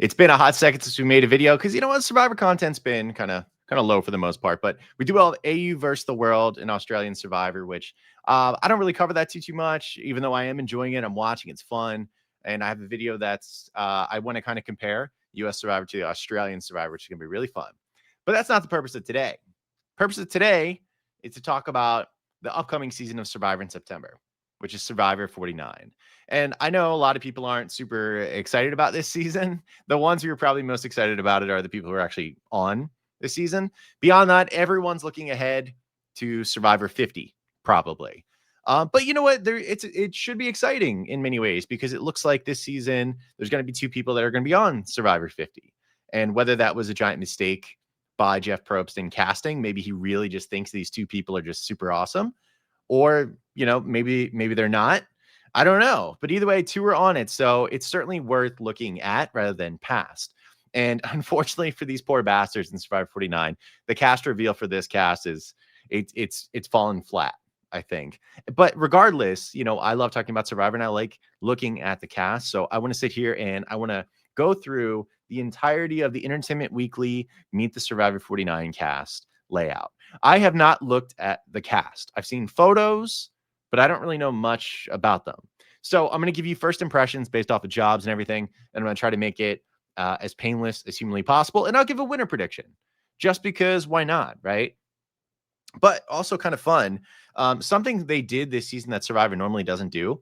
It's been a hot second since we made a video because you know what, Survivor content's been kind of low for the most part. But we do all AU versus the world in Australian Survivor, which I don't really cover that too much, even though I am enjoying it. I'm watching, it's fun, and I have a video that's I want to kind of compare U.S. Survivor to the Australian Survivor, which is gonna be really fun. But that's not the purpose of today. Purpose of today is to talk about the upcoming season of Survivor in September, which is Survivor 49. And I know a lot of people aren't super excited about this season. The ones who are probably most excited about it are the people who are actually on this season. Beyond that, everyone's looking ahead to Survivor 50, probably. But you know what? It should be exciting in many ways because it looks like this season there's going to be two people that are going to be on Survivor 50. And whether that was a giant mistake by Jeff Probst in casting, maybe he really just thinks these two people are just super awesome, or you know, maybe they're not. I don't know, but either way, two are on it, so it's certainly worth looking at rather than past. And unfortunately for these poor bastards in Survivor 49, the cast reveal for this cast is it's fallen flat, I think. But regardless, you know, I love talking about Survivor and I like looking at the cast. So I want to sit here and I want to go through the entirety of the Entertainment Weekly Meet the Survivor 49 cast layout. I have not looked at the cast. I've seen photos, but I don't really know much about them. So I'm going to give you first impressions based off of jobs and everything, and I'm going to try to make it as painless as humanly possible. And I'll give a winner prediction just because why not, right? But also kind of fun. Something they did this season that Survivor normally doesn't do.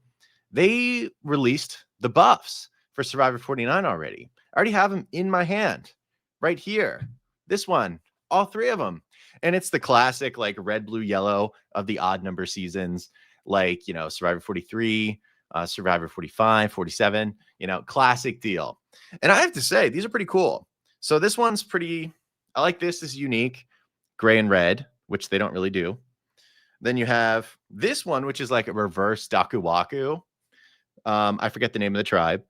They released the buffs for Survivor 49 already. I already have them in my hand right here. This one, all three of them. And it's the classic like red, blue, yellow of the odd number seasons, like, you know, Survivor 43, Survivor 45, 47, you know, classic deal. And I have to say, these are pretty cool. So this one's pretty, I like this. This is unique, gray and red, which they don't really do. Then you have this one, which is like a reverse Dakuwaku. I forget the name of the tribe,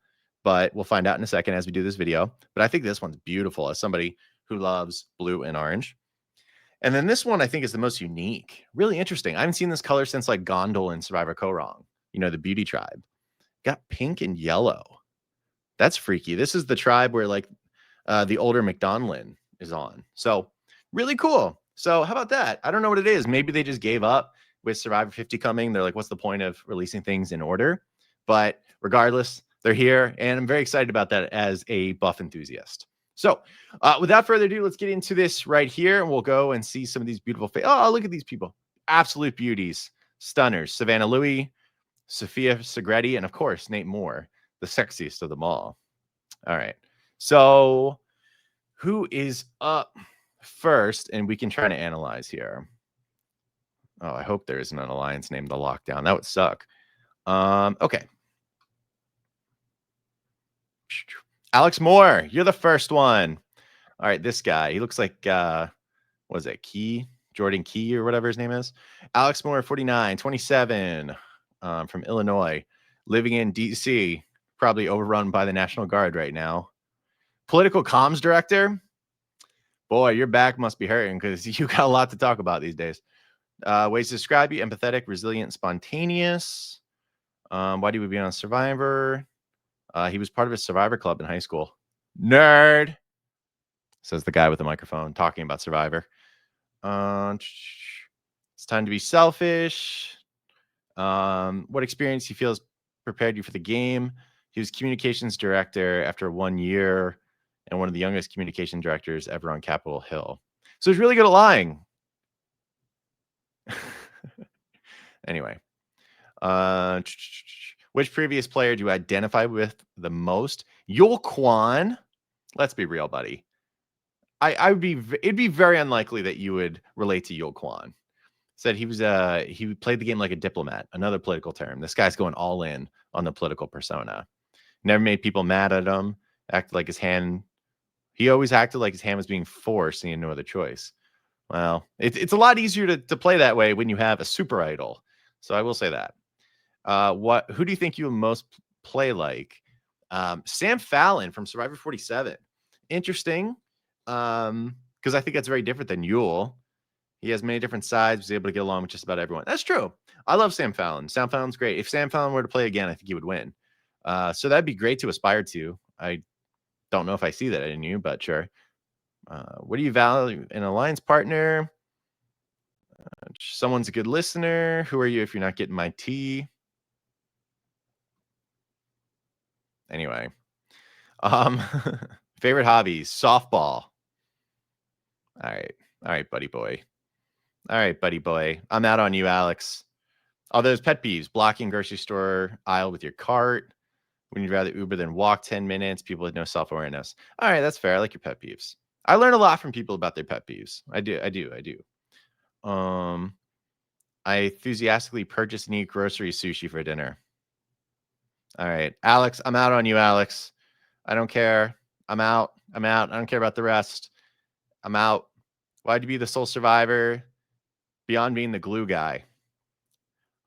but we'll find out in a second as we do this video. But I think this one's beautiful as somebody who loves blue and orange. And then this one I think is the most unique. Really interesting. I haven't seen this color since like Gondol and Survivor Korong, you know, the beauty tribe. Got pink and yellow. That's freaky. This is the tribe where like the older McDonaldin is on. So really cool. So how about that? I don't know what it is. Maybe they just gave up with Survivor 50 coming. They're like, what's the point of releasing things in order? But regardless, they're here. And I'm very excited about that as a buff enthusiast. So without further ado, let's get into this right here. And we'll go and see some of these beautiful faces. Oh, look at these people. Absolute beauties. Stunners. Savannah Louie, Sophia Segretti, and of course, Nate Moore, the sexiest of them all. All right. So who is up first? And we can try to analyze here. Oh, I hope there isn't an alliance named the Lockdown. That would suck. Okay. Alex Moore, you're the first one. All right, this guy. He looks like what is it? Jordan Key or whatever his name is. Alex Moore, 49, 27, from Illinois, living in DC, probably overrun by the National Guard right now. Political comms director. Boy, your back must be hurting because you got a lot to talk about these days. Ways to describe you: empathetic, resilient, spontaneous. Why do we be on Survivor? He was part of a Survivor club in high school. Nerd, says the guy with the microphone talking about Survivor. It's time to be selfish. What experience he feels prepared you for the game? He was communications director after 1 year and one of the youngest communication directors ever on Capitol Hill. So he's really good at lying. Anyway, which previous player do you identify with the most? Yul Kwan. Let's be real, buddy. It'd be very unlikely that you would relate to Yul Kwan. Said he played the game like a diplomat, another political term. This guy's going all in on the political persona. Never made people mad at him. Acted like he always acted like his hand was being forced and he had no other choice. Well, it's a lot easier to play that way when you have a super idol. So I will say that. Who do you think you would most play like? Sam Fallon from Survivor 47. Interesting. Because I think that's very different than Yul. He has many different sides, was able to get along with just about everyone. That's true. I love Sam Fallon. Sam Fallon's great. If Sam Fallon were to play again, I think he would win. So that'd be great to aspire to. I Don't know if I see that in you, but sure. What do you value in an alliance partner? Someone's a good listener. Who are you if you're not getting my tea? Anyway, um, favorite hobbies: softball. All right, all right, buddy boy. All right, buddy boy. I'm out on you, Alex. All those pet peeves: blocking grocery store aisle with your cart. When you'd rather Uber than walk 10 minutes. People with no self awareness. All right, that's fair. I like your pet peeves. I learn a lot from people about their pet peeves. I do. I do. I do. Um, I enthusiastically purchase and eat grocery sushi for dinner. All right, Alex, I'm out on you, Alex. I don't care. I'm out. I'm out. I don't care about the rest. I'm out. Why'd you be the sole survivor beyond being the glue guy?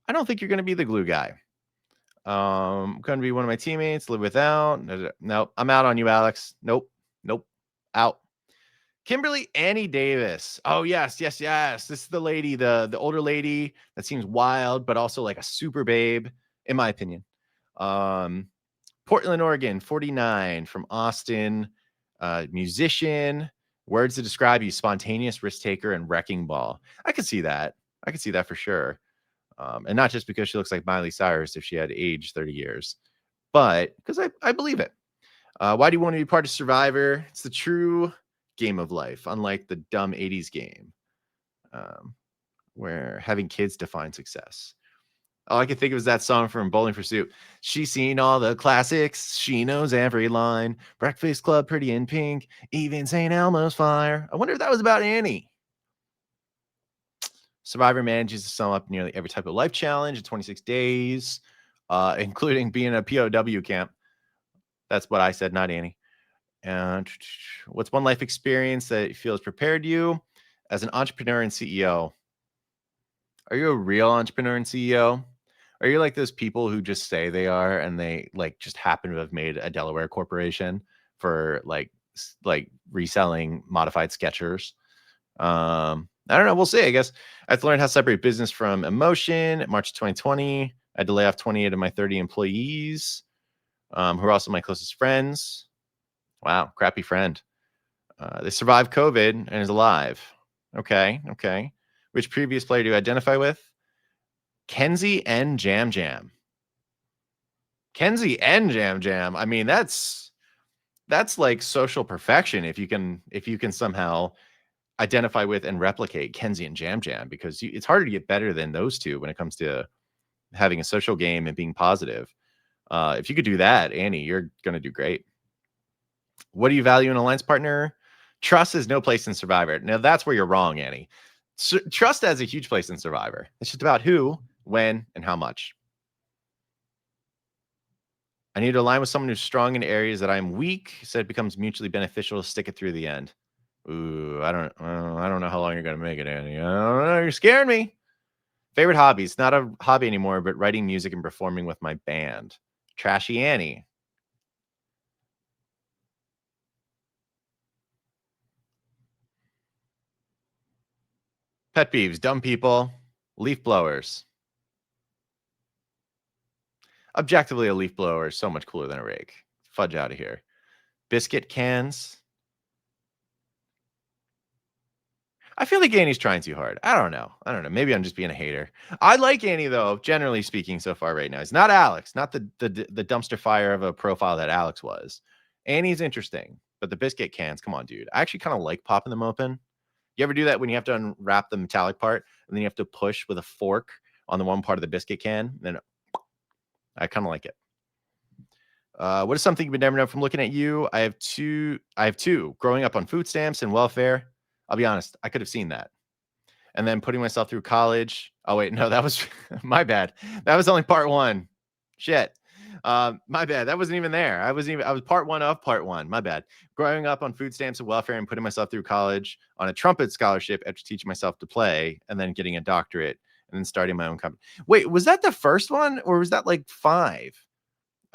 I don't think you're going to be the glue guy. Going to be one of my teammates, live without. Nope. I'm out on you, Alex. Nope. Nope. Out. Kimberly Annie Davis. Oh, yes, yes, yes. This is the lady, the older lady that seems wild, but also like a super babe, in my opinion. Portland, Oregon, 49, from Austin, musician. Words to describe you: spontaneous, risk taker, and wrecking ball. I could see that. I could see that for sure. And not just because she looks like Miley Cyrus if she had aged 30 years, but because I believe it. Why do you want to be part of Survivor? It's the true game of life, unlike the dumb 80s game um, where having kids define success. All I can think of is that song from Bowling for Soup. She's seen all the classics. She knows every line. Breakfast Club, Pretty in Pink, even St. Elmo's Fire. I wonder if that was about Annie. Survivor manages to sum up nearly every type of life challenge in 26 days, including being a POW camp. That's what I said, not Annie. And what's one life experience that you feel has prepared you as an entrepreneur and CEO? Are you a real entrepreneur and CEO? Are you like those people who just say they are and they like just happen to have made a Delaware corporation for like reselling modified Skechers? I don't know. We'll see. I guess I have to learn how to separate business from emotion. March 2020, I had to lay off 28 of my 30 employees, who are also my closest friends. Wow, crappy friend. They survived COVID and is alive. Okay, okay. Which previous player do you identify with? Kenzie and Jam Jam. Kenzie and Jam Jam. I mean, that's like social perfection if you can somehow identify with and replicate Kenzie and Jam Jam, because it's harder to get better than those two when it comes to having a social game and being positive. If you could do that, Annie, you're going to do great. What do you value in an alliance partner? Trust is no place in Survivor. Now, that's where you're wrong, Annie. Trust has a huge place in Survivor. It's just about who, when, and how much. I need to align with someone who's strong in areas that I'm weak, so it becomes mutually beneficial to stick it through the end. Ooh, I don't know how long you're gonna make it, Annie. I don't know. You're scaring me. Favorite hobbies? Not a hobby anymore, but writing music and performing with my band. Trashy Annie. Pet peeves: dumb people, leaf blowers. Objectively, a leaf blower is so much cooler than a rake. Fudge out of here. Biscuit cans. I feel like Annie's trying too hard. I don't know. Maybe I'm just being a hater. I like Annie though, generally speaking, so far right now. It's not Alex, not the dumpster fire of a profile that Alex was. Annie's interesting, but the biscuit cans, come on, dude. I actually kind of like popping them open. You ever do that when you have to unwrap the metallic part and then you have to push with a fork on the one part of the biscuit can? Then I kind of like it. What is something you would never know from looking at you? I have two. Growing up on food stamps and welfare. I'll be honest, I could have seen that. And then putting myself through college. Oh wait, no, that was my bad. That was only part one. Shit. My bad. That wasn't even there. I was part one of part one. My bad. Growing up on food stamps and welfare and putting myself through college on a trumpet scholarship after teaching myself to play and then getting a doctorate and then starting my own company. Wait, was that the first one or was that like 5?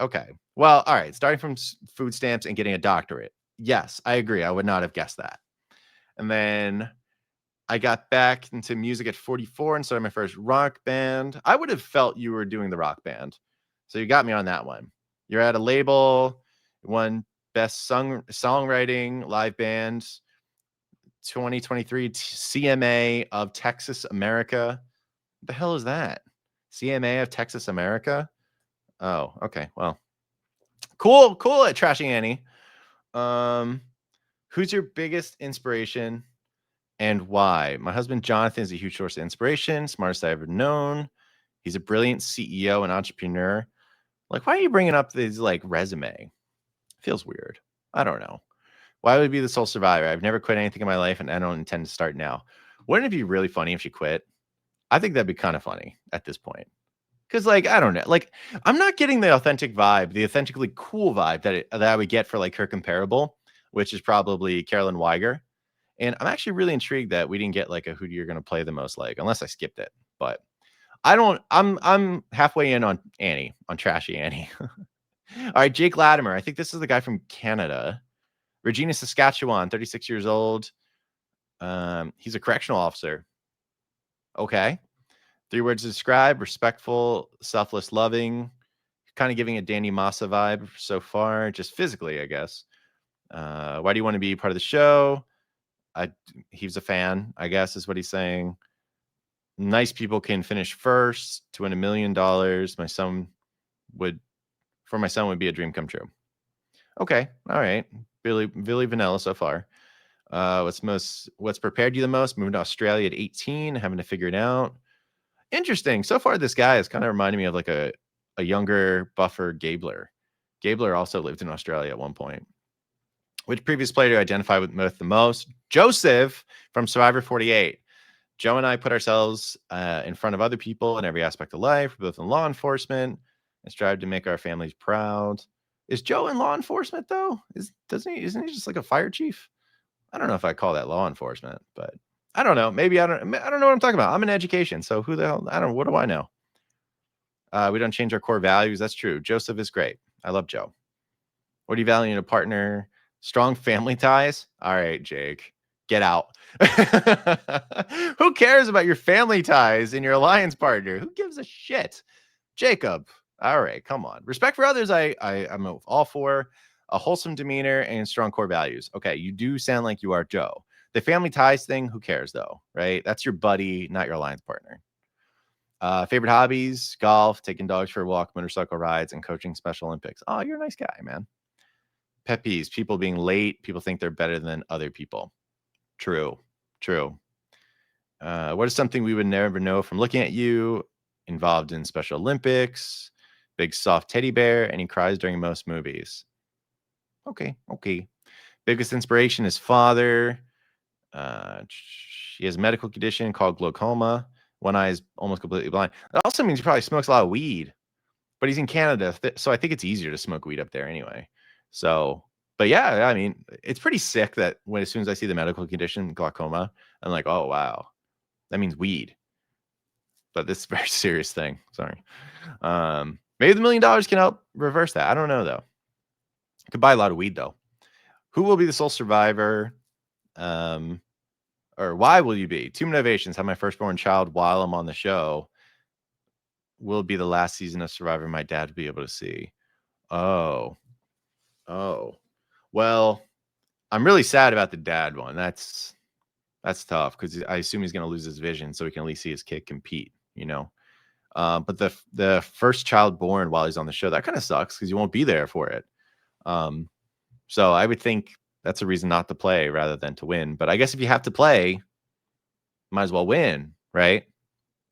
Okay. Well, all right. Starting from food stamps and getting a doctorate. Yes, I agree. I would not have guessed that. And then I got back into music at 44 and started my first rock band. I would have felt you were doing the rock band. So you got me on that one. You're at a label, won best songwriting live band 2023 CMA of Texas America. What the hell is that? CMA of Texas America? Oh, okay. Well, cool at Trashing Annie. Who's your biggest inspiration and why? My husband Jonathan is a huge source of inspiration, smartest I've ever known. He's a brilliant CEO and entrepreneur. Like, why are you bringing up this like resume? Feels weird. I don't know. Why would be the sole survivor? I've never quit anything in my life, and I don't intend to start now. Wouldn't it be really funny if she quit? I think that'd be kind of funny at this point. Because, like, I don't know. Like, I'm not getting the authentic vibe, the authentically cool vibe that I would get for like her comparable, which is probably Carolyn Weiger. And I'm actually really intrigued that we didn't get like a who you're going to play the most like, unless I skipped it. But I'm halfway in on Annie, on Trashy Annie. All right, Jake Latimer. I think this is the guy from Canada. Regina, Saskatchewan, 36 years old. He's a correctional officer. Okay. 3 words to describe: respectful, selfless, loving. Kind of giving a Danny Massa vibe so far, just physically, I guess. Why do you want to be part of the show? He's a fan, I guess, is what he's saying. Nice people can finish first to win $1 million. My son would be a dream come true. Okay, all right. Billy Vanilla so far. What's prepared you the most? Moving to Australia at 18, having to figure it out. Interesting. So far, this guy is kind of reminding me of like a younger, buffer Gabler. Gabler also lived in Australia at one point. Which previous player do you identify with the most? Joseph from Survivor 48. Joe and I put ourselves in front of other people in every aspect of life. We're both in law enforcement and strive to make our families proud. Is Joe in law enforcement though? Isn't he just like a fire chief? I don't know if I call that law enforcement, but I don't know. Maybe I don't know what I'm talking about. I'm in education, so who the hell? I don't know. What do I know? We don't change our core values. That's true. Joseph is great. I love Joe. What do you value in a partner? Strong family ties. All right, Jake, get out. Who cares about your family ties and your alliance partner? Who gives a shit? Jacob. All right, come on. Respect for others. I'm all for a wholesome demeanor and strong core values. Okay, you do sound like you are Joe. The family ties thing, who cares though, right? That's your buddy, not your alliance partner. Favorite hobbies: golf, taking dogs for a walk, motorcycle rides, and coaching Special Olympics. Oh, you're a nice guy, man. Pet peeves: people being late. People think they're better than other people. True. What is something we would never know from looking at you? Involved in Special Olympics, big soft teddy bear, and he cries during most movies. Okay. Biggest inspiration is father. He has a medical condition called glaucoma. One eye is almost completely blind. That also means he probably smokes a lot of weed, but he's in Canada, so I think it's easier to smoke weed up there anyway. So, but yeah, I mean, it's pretty sick that as soon as I see the medical condition glaucoma, I'm like, oh wow, that means weed. But this is a very serious thing. Sorry. Maybe the $1 million can help reverse that. I don't know though. Could buy a lot of weed though. Who will be the sole survivor? Or why will you be? 2 motivations: have my firstborn child while I'm on the show. Will be the last season of Survivor my dad will be able to see. Oh. Well, I'm really sad about the dad one. That's tough because I assume he's going to lose his vision, so he can at least see his kid compete. But the first child born while he's on the show, that kind of sucks because you won't be there for it. So I would think that's a reason not to play rather than to win. But I guess if you have to play, might as well win, right?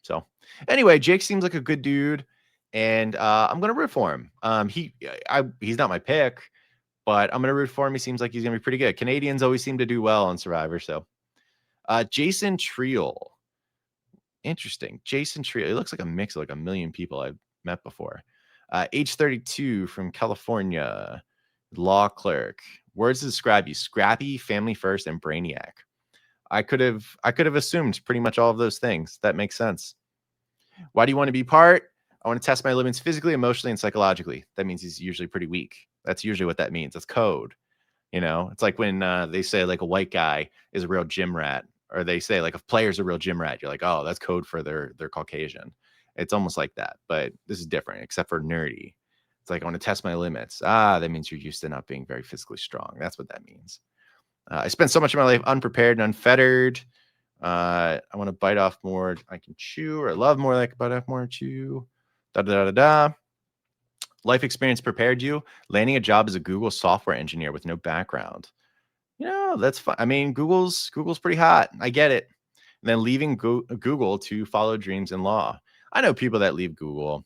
So anyway, Jake seems like a good dude, and I'm gonna root for him. He's not my pick, but I'm gonna root for him. He seems like he's gonna be pretty good. Canadians always seem to do well on Survivor. So Jason Triel. Interesting. Jason Triel. He looks like a mix of like a million people I've met before. Age 32 from California. Law clerk. Words to describe you: scrappy, family first, and brainiac. I could have assumed pretty much all of those things. That makes sense. Why do you want to be part? I want to test my limits physically, emotionally, and psychologically. That means he's usually pretty weak. That's usually what that means. That's code. It's like when they say like a white guy is a real gym rat, or they say like a player's a real gym rat. You're like, oh, that's code for they're Caucasian. It's almost like that, but this is different, except for nerdy. It's like, I want to test my limits. Ah, that means you're used to not being very physically strong. That's what that means. I spent so much of my life unprepared and unfettered. I want to bite off more I can chew, or I love more like bite off more chew. Da da da da. Life experience prepared you. Landing a job as a Google software engineer with no background. That's fine. I mean, Google's pretty hot. I get it. And then leaving Google to follow dreams in law. I know people that leave Google,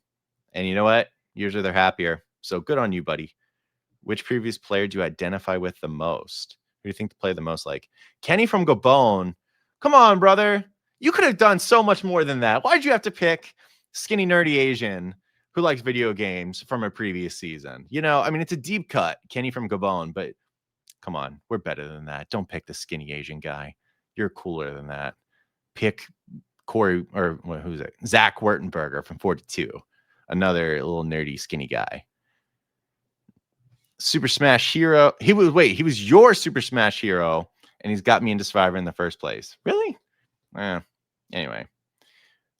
and you know what? Usually they're happier. So good on you, buddy. Which previous player do you identify with the most? Who do you think to play the most like? Kenny from Gabon. Come on, brother. You could have done so much more than that. Why'd you have to pick skinny, nerdy Asian who likes video games from a previous season? I mean, it's a deep cut, Kenny from Gabon, but come on, we're better than that. Don't pick the skinny Asian guy. You're cooler than that. Pick Corey, or who's it? Zach Wertenberger from 42. Another little nerdy skinny guy. Super Smash Hero. He was your Super Smash Hero, and he's got me into Survivor in the first place. Really? Anyway.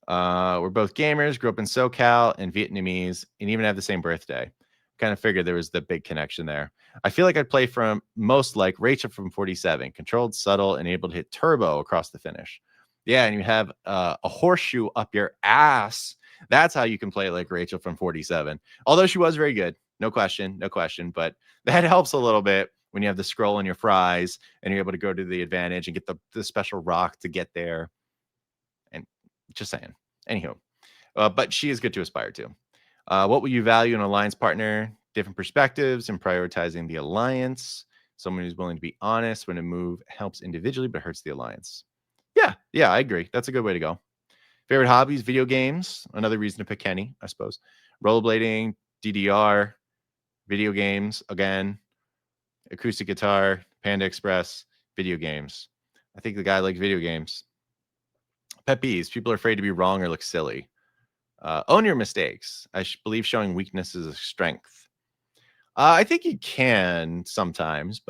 We're both gamers, grew up in SoCal and Vietnamese, and even have the same birthday. Kind of figured there was the big connection there. I feel like I'd play from most like Rachel from 47, controlled, subtle, and able to hit turbo across the finish. Yeah, and you have a horseshoe up your ass. That's how you can play like Rachel from 47. Although she was very good, no question. But that helps a little bit when you have the scroll in your fries and you're able to go to the advantage and get the special rock to get there. And just saying. Anywho, but she is good to aspire to. What will you value in an alliance partner? Different perspectives and prioritizing the alliance. Someone who's willing to be honest when a move helps individually but hurts the alliance. Yeah, I agree. That's a good way to go. Favorite hobbies, video games. Another reason to pick Kenny, I suppose. Rollerblading, DDR, video games, again, acoustic guitar, Panda Express, video games. I think the guy likes video games. Pet peeves. People are afraid to be wrong or look silly. Own your mistakes. I believe showing weakness is a strength. I think you can sometimes,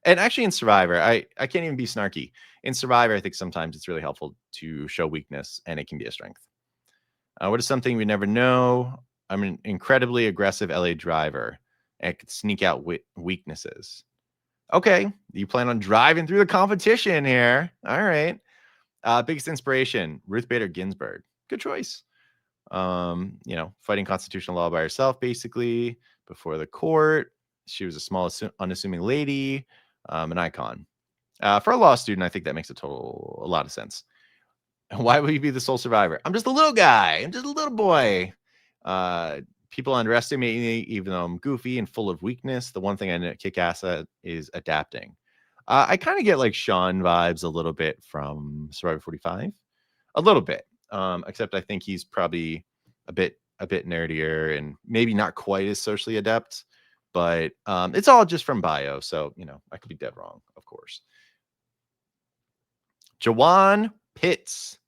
and actually in Survivor, I can't even be snarky. In Survivor, I think sometimes it's really helpful to show weakness, and it can be a strength. What is something we never know? I'm an incredibly aggressive LA driver, and could sneak out weaknesses. Okay, you plan on driving through the competition here. All right. Biggest inspiration, Ruth Bader Ginsburg. Good choice. Fighting constitutional law by herself, basically, before the court. She was a small, unassuming lady, an icon. For a law student, I think that makes a lot of sense. Why will you be the sole survivor? I'm just a little guy. I'm just a little boy. People underestimate me, even though I'm goofy and full of weakness. The one thing I kick ass at is adapting. I kind of get like Sean vibes a little bit from Survivor 45. A little bit. Except I think he's probably a bit nerdier and maybe not quite as socially adept, but it's all just from bio. So, I could be dead wrong, of course. Jawan Pitts.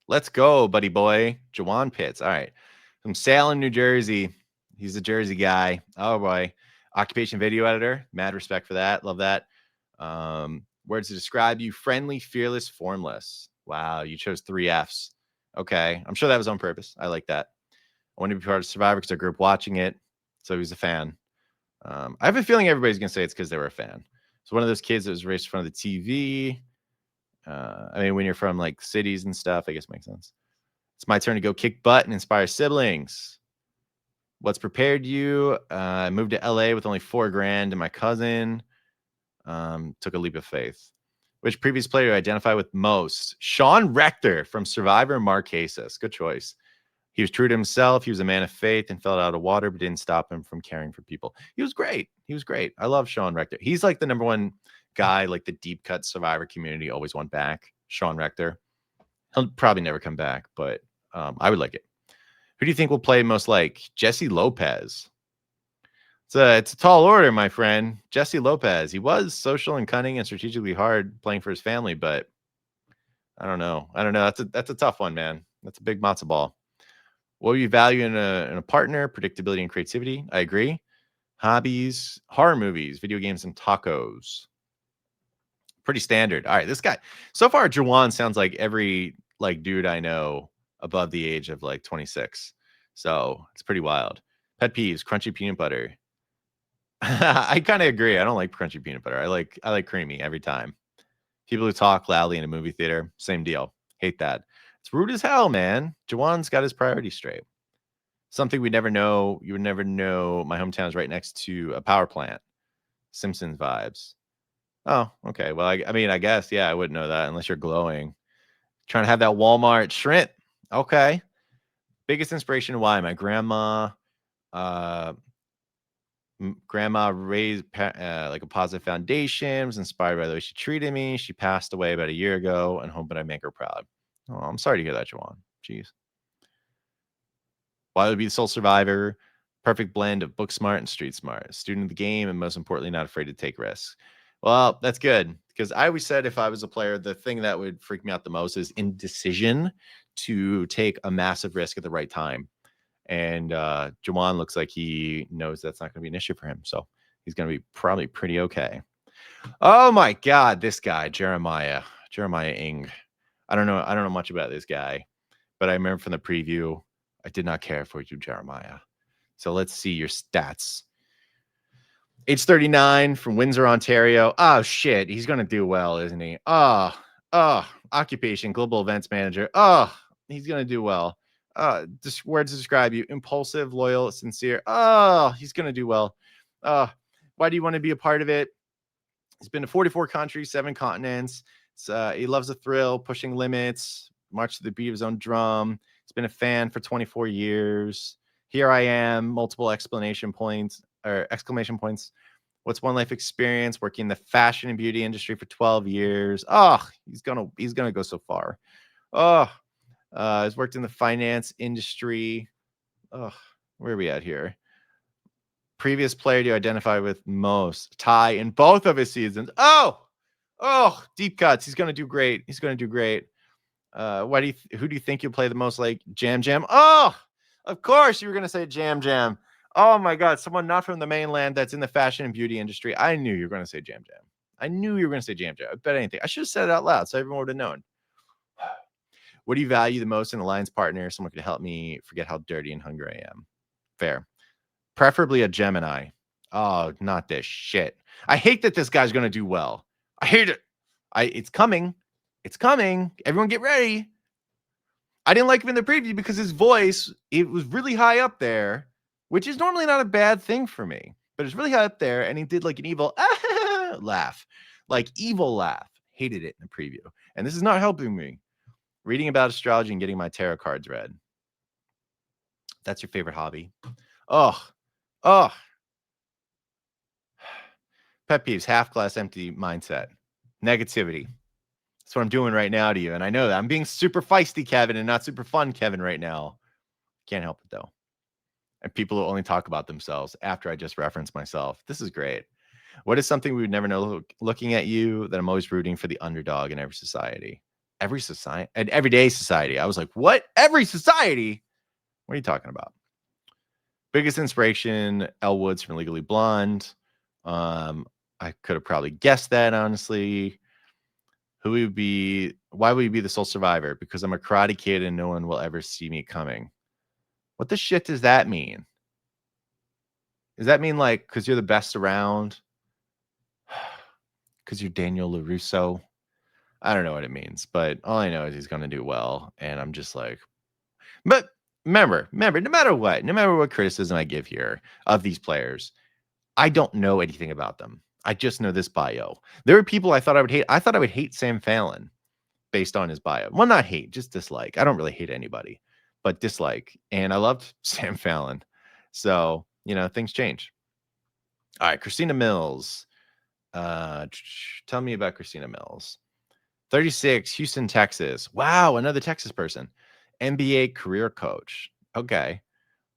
Let's go, buddy boy. Jawan Pitts. All right. From Salem, New Jersey. He's a Jersey guy. Oh, boy. Occupation video editor. Mad respect for that. Love that. Words to describe you: friendly, fearless, formless. Wow. You chose 3 Fs. Okay. I'm sure that was on purpose. I like that. I want to be part of Survivor because I grew up watching it. So he's a fan. I have a feeling everybody's going to say it's because they were a fan. So one of those kids that was raised in front of the TV. I mean, when you're from like cities and stuff, I guess it makes sense. It's my turn to go kick butt and inspire siblings. What's prepared you? I moved to LA with only $4,000 and my cousin took a leap of faith. Which previous player do you identify with most? Sean Rector from Survivor Marquesas. Good choice. He was true to himself. He was a man of faith and fell out of water, but didn't stop him from caring for people. He was great. I love Sean Rector. He's like the number one guy, like the deep cut Survivor community always want back. Sean Rector. He'll probably never come back, but I would like it. Who do you think will play most like? Jesse Lopez. It's a tall order, my friend. Jesse Lopez. He was social and cunning and strategically hard playing for his family, but I don't know. That's a tough one, man. That's a big matzo ball. What you value in a partner? Predictability and creativity. I agree. Hobbies, horror movies, video games, and tacos. Pretty standard. All right, this guy. So far, Jawan sounds like every like dude I know above the age of like 26. So it's pretty wild. Pet peeves, crunchy peanut butter. I kind of agree. I don't like crunchy peanut butter. I like creamy every time. People who talk loudly in a movie theater, same deal. Hate that. It's rude as hell, man. Jawan's got his priorities straight. Something we never know. You would never know. My hometown is right next to a power plant. Simpsons vibes. Oh, okay. Well, I mean, I guess, yeah, I wouldn't know that unless you're glowing. Trying to have that Walmart shrimp. Okay. Biggest inspiration why? My grandma, uh, grandma raised like a positive foundation, was inspired by the way she treated me. She passed away about a year ago and hoping I make her proud. Oh, I'm sorry to hear that, Jawan. Jeez. Why would be the sole survivor? Perfect blend of book smart and street smart. Student of the game, and most importantly, not afraid to take risks. Well, that's good because I always said if I was a player, the thing that would freak me out the most is indecision to take a massive risk at the right time. And Jawan looks like he knows that's not going to be an issue for him. So he's going to be probably pretty okay. Oh my God, this guy, Jeremiah Ing. I don't know much about this guy, but I remember from the preview, I did not care for you, Jeremiah. So let's see your stats. Age 39 from Windsor, Ontario. Oh shit, he's gonna do well, isn't he? Occupation, global events manager. He's gonna do well. Just words to describe you: impulsive, loyal, sincere. He's gonna do well. Why do you want to be a part of it? He's been to 44 countries, 7 continents. He loves the thrill, pushing limits, march to the beat of his own drum. He's been a fan for 24 years. Here I am, multiple exclamation points. What's one life experience? Working in the fashion and beauty industry for 12 years. He's gonna go so far. He's worked in the finance industry. Where are we at here? Previous player to identify with most. Ty in both of his seasons. Deep cuts. He's gonna do great. Who do you think you'll play the most like? Jam Jam? Of course you were gonna say Jam Jam. Oh my God, someone not from the mainland that's in the fashion and beauty industry. I knew you were gonna say Jam Jam. I knew you were gonna say Jam Jam. I bet anything. I should have said it out loud so everyone would have known. What do you value the most in an alliance partner? Someone could help me forget how dirty and hungry I am. Fair. Preferably a Gemini. Oh, not this shit. I hate that this guy's gonna do well. I hate it. It's coming. It's coming. Everyone get ready. I didn't like him in the preview because his voice, it was really high up there, which is normally not a bad thing for me, but it's really high up there. And he did like an evil laugh, like evil laugh. Hated it in the preview. And this is not helping me. Reading about astrology and getting my tarot cards read. That's your favorite hobby. Oh. Pet peeves, half glass empty mindset. Negativity. That's what I'm doing right now to you. And I know that I'm being super feisty, Kevin, and not super fun, Kevin, right now. Can't help it, though. And people will only talk about themselves after I just reference myself. This is great. What is something we would never know looking at you that I'm always rooting for the underdog in every society? Every society? And everyday society. I was like, what? Every society? What are you talking about? Biggest inspiration, Elle Woods from Legally Blonde. I could have probably guessed that, honestly. Why would you be the sole survivor? Because I'm a karate kid and no one will ever see me coming. What the shit does that mean? Does that mean like because you're the best around? Because you're Daniel LaRusso? I don't know what it means, but all I know is he's going to do well. And I'm just like, but remember, no matter what criticism I give here of these players, I don't know anything about them. I just know this bio. There are people I thought I would hate. I thought I would hate Sam Fallon based on his bio. Well, not hate, just dislike. I don't really hate anybody, but dislike. And I loved Sam Fallon. So, things change. All right, Christina Mills. Tell me about Christina Mills. 36, Houston, Texas. Wow, another Texas person. NBA career coach. Okay.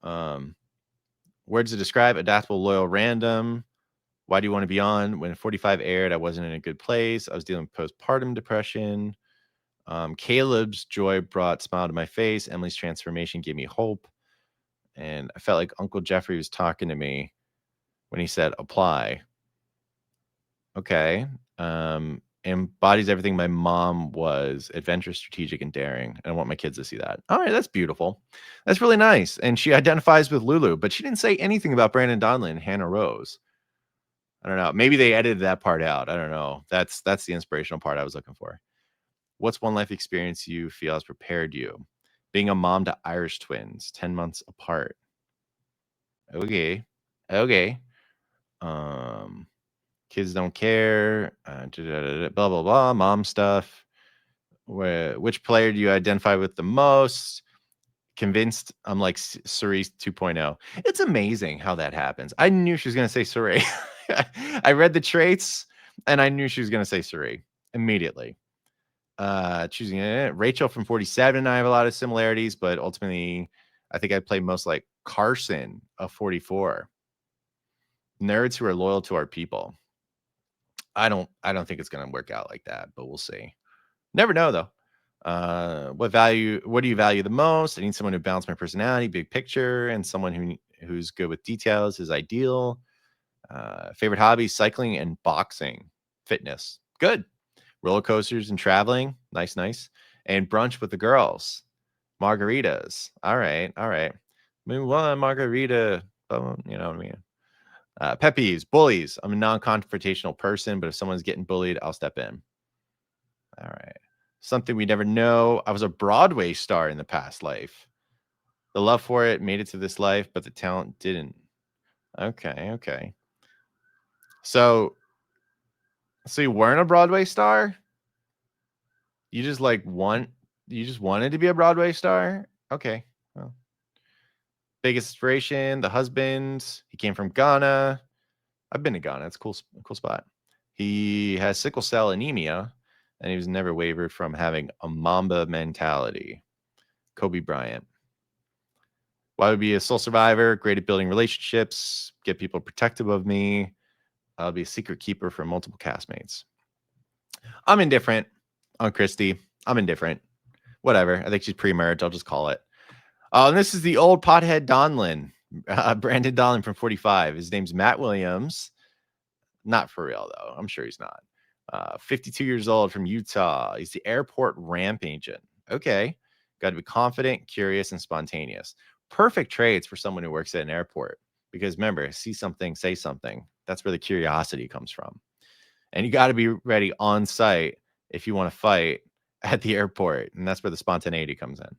Words to describe: adaptable, loyal, random. Why do you want to be on? When 45 aired, I wasn't in a good place. I was dealing with postpartum depression. Caleb's joy brought a smile to my face. Emily's transformation gave me hope. And I felt like Uncle Jeffrey was talking to me when he said apply. Okay. embodies everything my mom was: adventurous, strategic, and daring. And I want my kids to see that. All right, that's beautiful. That's really nice. And she identifies with Lulu, but she didn't say anything about Brandon Donlin and Hannah Rose. I don't know. Maybe they edited that part out. I don't know. That's the inspirational part I was looking for. What's one life experience you feel has prepared you? Being a mom to Irish twins, 10 months apart. Okay. Okay. Um, kids don't care. Blah blah blah. Mom stuff. Which player do you identify with the most? Convinced I'm like Cerise 2.0. It's amazing how that happens. I knew she was going to say Cerise. I read the traits and I knew she was going to say Cerise immediately. Choosing it. Rachel from 47 and I have a lot of similarities, but ultimately I think I play most like Carson of 44. Nerds who are loyal to our people. I don't think it's going to work out like that, but we'll see. Never know though. What do you value the most? I need someone who balances my personality, big picture, and someone who's good with details is ideal. Favorite hobbies: cycling and boxing. Fitness, good. Roller coasters and traveling, nice. And brunch with the girls. Margaritas, all right. Maybe one margarita, you know what I mean. Pet peeves, bullies. I'm a non-confrontational person, but if someone's getting bullied, I'll step in. All right. Something we never know. I was a Broadway star in the past life. The love for it made it to this life, but the talent didn't. Okay. So you weren't a Broadway star? You just you just wanted to be a Broadway star? Okay. Well, biggest inspiration, the husband. He came from Ghana. I've been to Ghana. It's a cool spot. He has sickle cell anemia, and he was never wavered from having a Mamba mentality. Kobe Bryant. Why would be a sole survivor? Great at building relationships, get people protective of me. I'll be a secret keeper for multiple castmates. I'm indifferent on Christy. I'm indifferent. Whatever. I think she's pre-marriage. I'll just call it. And this is the old pothead Donlin, Brandon Donlin from 45. His name's Matt Williams. Not for real, though. I'm sure he's not. 52 years old from Utah. He's the airport ramp agent. Okay. Got to be confident, curious, and spontaneous. Perfect traits for someone who works at an airport. Because remember, see something, say something. That's where the curiosity comes from. And you got to be ready on site if you want to fight at the airport. And that's where the spontaneity comes in.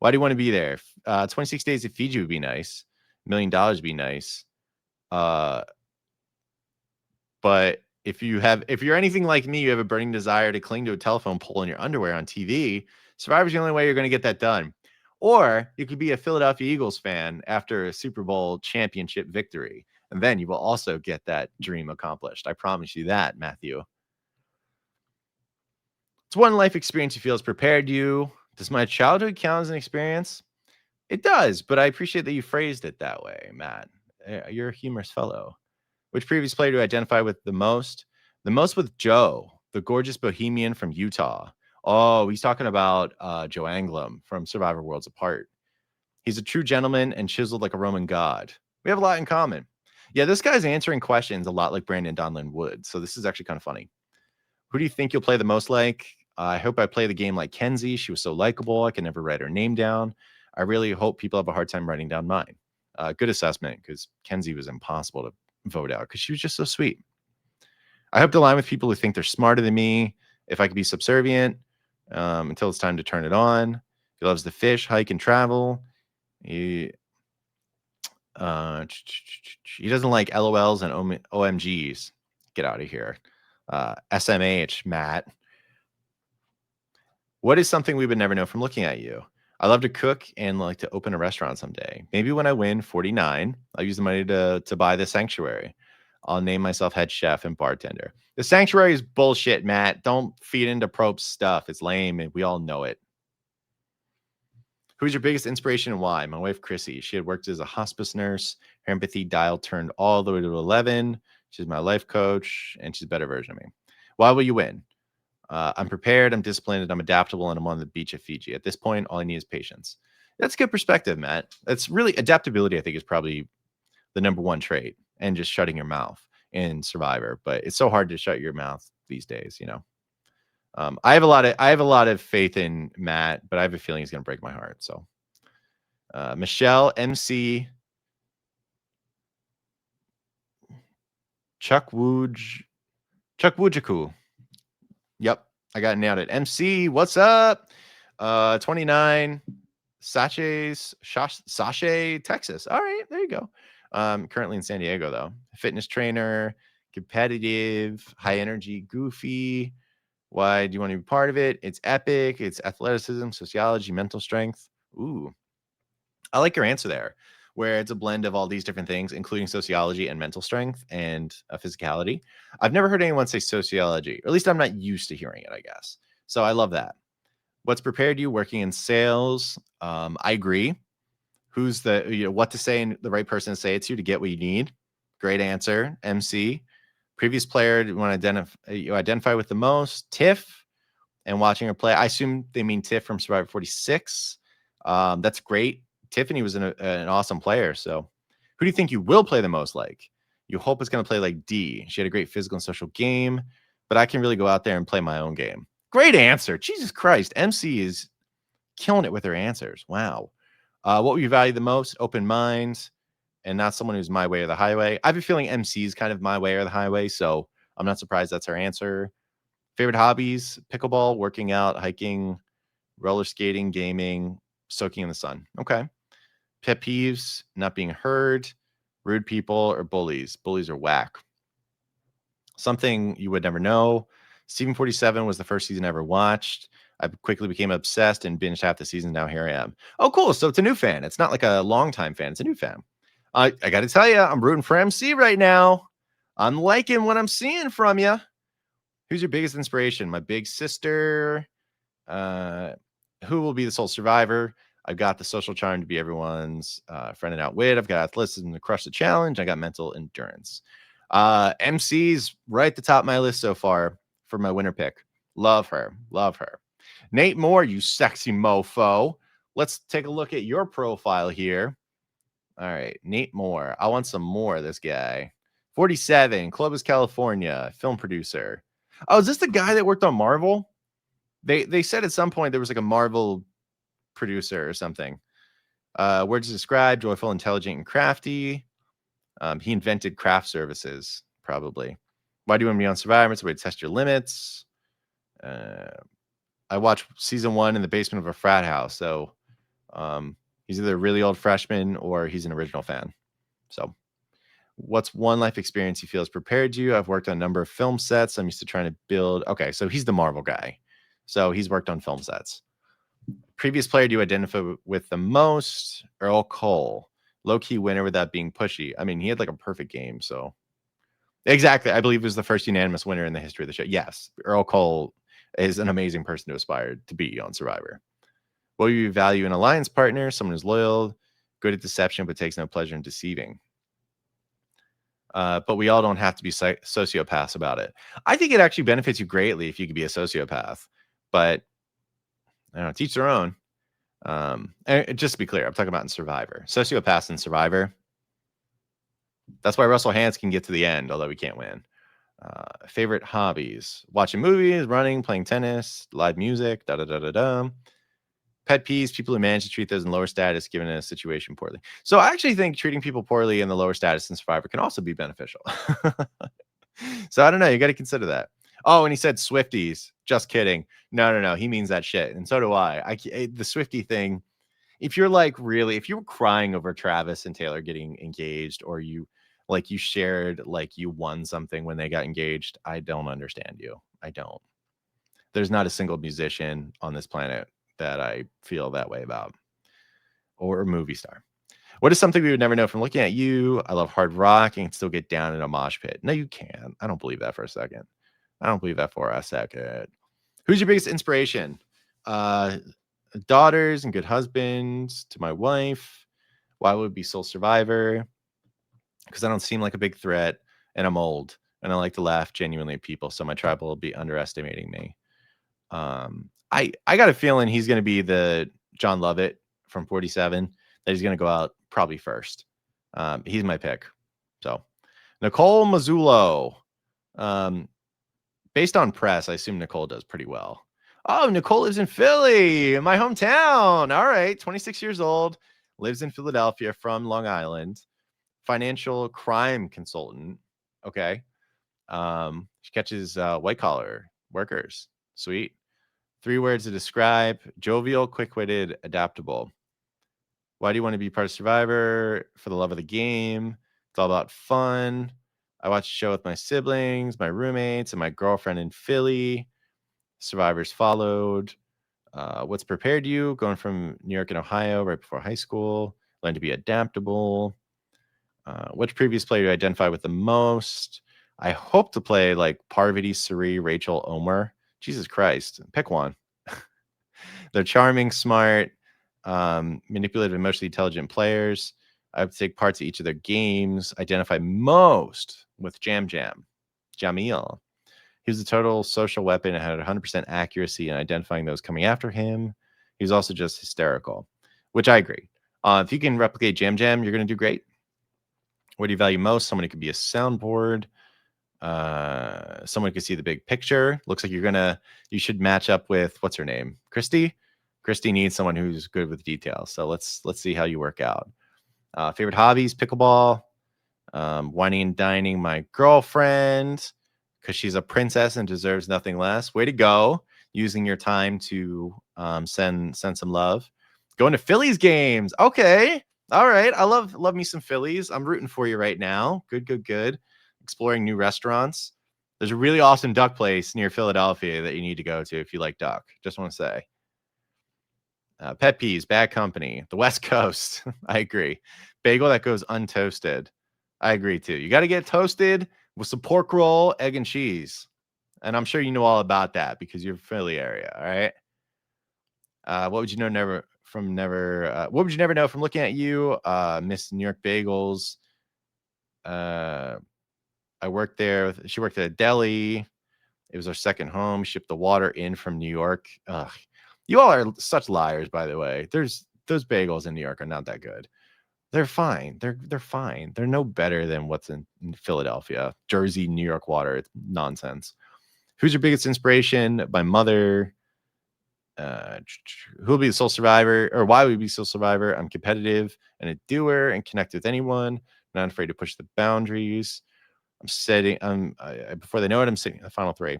Why do you want to be there? 26 days at Fiji would be nice. $1 million would be nice. But if you're anything like me, you have a burning desire to cling to a telephone pole in your underwear on TV, Survivor's the only way you're going to get that done. Or you could be a Philadelphia Eagles fan after a Super Bowl championship victory. And then you will also get that dream accomplished. I promise you that, Matthew. It's one life experience you feel has prepared you. Does my childhood count as an experience? It does, but I appreciate that you phrased it that way, Matt. You're a humorous fellow. Which previous player do you identify with the most? The most with Joe, the gorgeous bohemian from Utah. Oh, he's talking about Joe Anglim from Survivor Worlds Apart. He's a true gentleman and chiseled like a Roman god. We have a lot in common. Yeah, this guy's answering questions a lot like Brandon Donlin would. So this is actually kind of funny. Who do you think you'll play the most like? I hope I play the game like Kenzie. She was so likable. I can never write her name down. I really hope people have a hard time writing down mine. Good assessment, because Kenzie was impossible to vote out because she was just so sweet. I hope to align with people who think they're smarter than me. If I could be subservient until it's time to turn it on. He loves to fish, hike, and travel. He doesn't like LOLs and OMGs. Get out of here. SMH, Matt. What is something we would never know from looking at you? I love to cook and like to open a restaurant someday. Maybe when I win 49, I'll use the money to buy the sanctuary. I'll name myself head chef and bartender. The sanctuary is bullshit, Matt. Don't feed into Probst stuff. It's lame, and we all know it. Who's your biggest inspiration and why? My wife, Chrissy. She had worked as a hospice nurse. Her empathy dial turned all the way to 11. She's my life coach, and she's a better version of me. Why will you win? I'm prepared, I'm disciplined, and I'm adaptable, and I'm on the beach of Fiji. At this point, all I need is patience. That's good perspective, Matt. That's really adaptability, I think, is probably the number one trait, and just shutting your mouth in Survivor. But it's so hard to shut your mouth these days, you know? I have a lot of faith in Matt, but I have a feeling he's going to break my heart. So, Michelle, MC, Chuck Wooj, Chuck Woojaku. Yep, I got it nailed it. MC, what's up? 29, Sachet, Texas. All right, there you go. Currently in San Diego though. Fitness trainer, competitive, high energy, goofy. Why do you want to be part of it? It's epic. It's athleticism, sociology, mental strength. Ooh, I like your answer there, where it's a blend of all these different things, including sociology and mental strength and physicality. I've never heard anyone say sociology, or at least I'm not used to hearing it, I guess. So I love that. What's prepared you working in sales? I agree. Who's the, what to say and the right person to say it to get what you need? Great answer. MC. Previous player you want to identify with the most? Tiff and watching her play. I assume they mean Tiff from Survivor 46. That's great. Tiffany was an awesome player. So, who do you think you will play the most like? You hope it's going to play like D. She had a great physical and social game, but I can really go out there and play my own game. Great answer. Jesus Christ. MC is killing it with her answers. Wow. What will you value the most? Open mind and not someone who's my way or the highway. I have a feeling MC is kind of my way or the highway. So, I'm not surprised that's her answer. Favorite hobbies: pickleball, working out, hiking, roller skating, gaming, soaking in the sun. Okay. Pet peeves: not being heard, rude people, or bullies. Bullies are whack. Something you would never know. Steven 47 was the first season I ever watched. I quickly became obsessed and binged half the season. Now here I am. Oh, cool. So it's a new fan. It's not like a longtime fan. It's a new fan. I got to tell you, I'm rooting for MC right now. I'm liking what I'm seeing from you. Who's your biggest inspiration? My big sister. Uh, who will be the sole survivor? I've got the social charm to be everyone's friend and outwit. I've got athleticism to crush the challenge. I got mental endurance. MC's right at the top of my list so far for my winner pick. Love her. Love her. Nate Moore, you sexy mofo. Let's take a look at your profile here. All right, Nate Moore. I want some more of this guy. 47, Clovis, California, film producer. Oh, is this the guy that worked on Marvel? They said at some point there was like a Marvel producer or something. Words to describe: joyful, intelligent, and crafty. He invented craft services, probably. Why do you want to be on Survivor? It's a way to test your limits. I watched season 1 in the basement of a frat house, so he's either a really old freshman or he's an original fan. So, what's one life experience you feel has prepared you? I've worked on a number of film sets. I'm used to trying to build. Okay, so he's the Marvel guy. So he's worked on film sets. Previous player do you identify with the most? Earl Cole. Low-key winner without being pushy. I mean, he had like a perfect game. So exactly. I believe it was the first unanimous winner in the history of the show. Yes, Earl Cole is an amazing person to aspire to be on Survivor. Will you value an alliance partner? Someone who's loyal, good at deception, but takes no pleasure in deceiving. But we all don't have to be sociopaths about it. I think it actually benefits you greatly if you could be a sociopath. But I don't know, teach their own. And just to be clear, I'm talking about in Survivor. Sociopaths in Survivor. That's why Russell Hantz can get to the end, although he can't win. Favorite hobbies: watching movies, running, playing tennis, live music, da da da da da. Pet peeves: people who manage to treat those in lower status given a situation poorly. So I actually think treating people poorly in the lower status in Survivor can also be beneficial. So I don't know. You got to consider that. Oh, and he said Swifties. Just kidding. No. He means that shit, and so do I. The Swiftie thing. If you're like really, if you were crying over Travis and Taylor getting engaged, or you shared like you won something when they got engaged, I don't understand you. I don't. There's not a single musician on this planet that I feel that way about, or a movie star. What is something we would never know from looking at you? I love hard rock and can still get down in a mosh pit. No, you can't. I don't believe that for a second. I don't believe that for a second. Who's your biggest inspiration? Daughters and good husbands to my wife. Why would be sole survivor? Because I don't seem like a big threat and I'm old and I like to laugh genuinely at people. So my tribe will be underestimating me. I got a feeling he's going to be the John Lovett from 47, that he's going to go out probably first. He's my pick. So Nicole Mazzullo, Based on press, I assume Nicole does pretty well. Oh, Nicole lives in Philly, my hometown. All right, 26 years old, lives in Philadelphia from Long Island. Financial crime consultant. Okay. She catches white collar workers. Sweet. 3 words to describe: jovial, quick-witted, adaptable. Why do you want to be part of Survivor? For the love of the game. It's all about fun. I watch the show with my siblings, my roommates, and my girlfriend in Philly. Survivors followed. What's prepared you? Going from New York and Ohio right before high school. Learn to be adaptable. Which previous player do you identify with the most? I hope to play like Parvati, Suri, Rachel, Omer. Jesus Christ. Pick one. They're charming, smart, manipulative, emotionally intelligent players. I have to take part in each of their games. Identify most with Jamil. He was a total social weapon and had 100% accuracy in identifying those coming after him. He was also just hysterical, which I agree. If you can replicate Jam, you're going to do great. What do you value most? Someone who could be a soundboard. Someone who could see the big picture. Looks like you should match up with, what's her name? Christy. Christy needs someone who's good with details. So let's see how you work out. Favorite hobbies: pickleball, whining and dining my girlfriend because she's a princess and deserves nothing less. Way to go, using your time to send some love. Going to Phillies games. Okay, all right. I love me some Phillies. I'm rooting for you right now. Good. Exploring new restaurants. There's a really awesome duck place near Philadelphia that you need to go to if you like duck. Just want to say. Pet peeves, bad company, the West Coast. I agree. Bagel that goes untoasted. I agree too. You got to get toasted with some pork roll, egg, and cheese. And I'm sure you know all about that because you're Philly area. All right. What would you know what would you never know from looking at you? Miss New York Bagels. I worked there. She worked at a deli. It was our second home. Shipped the water in from New York. Ugh. You all are such liars, by the way. Those bagels in New York are not that good. They're fine. They're fine. They're no better than what's in Philadelphia, Jersey, New York water. It's nonsense. Who's your biggest inspiration? My mother. Who will be the sole survivor, or why would we be sole survivor? I'm competitive and a doer and connect with anyone. Not afraid to push the boundaries. Before they know it, I'm sitting in the final 3.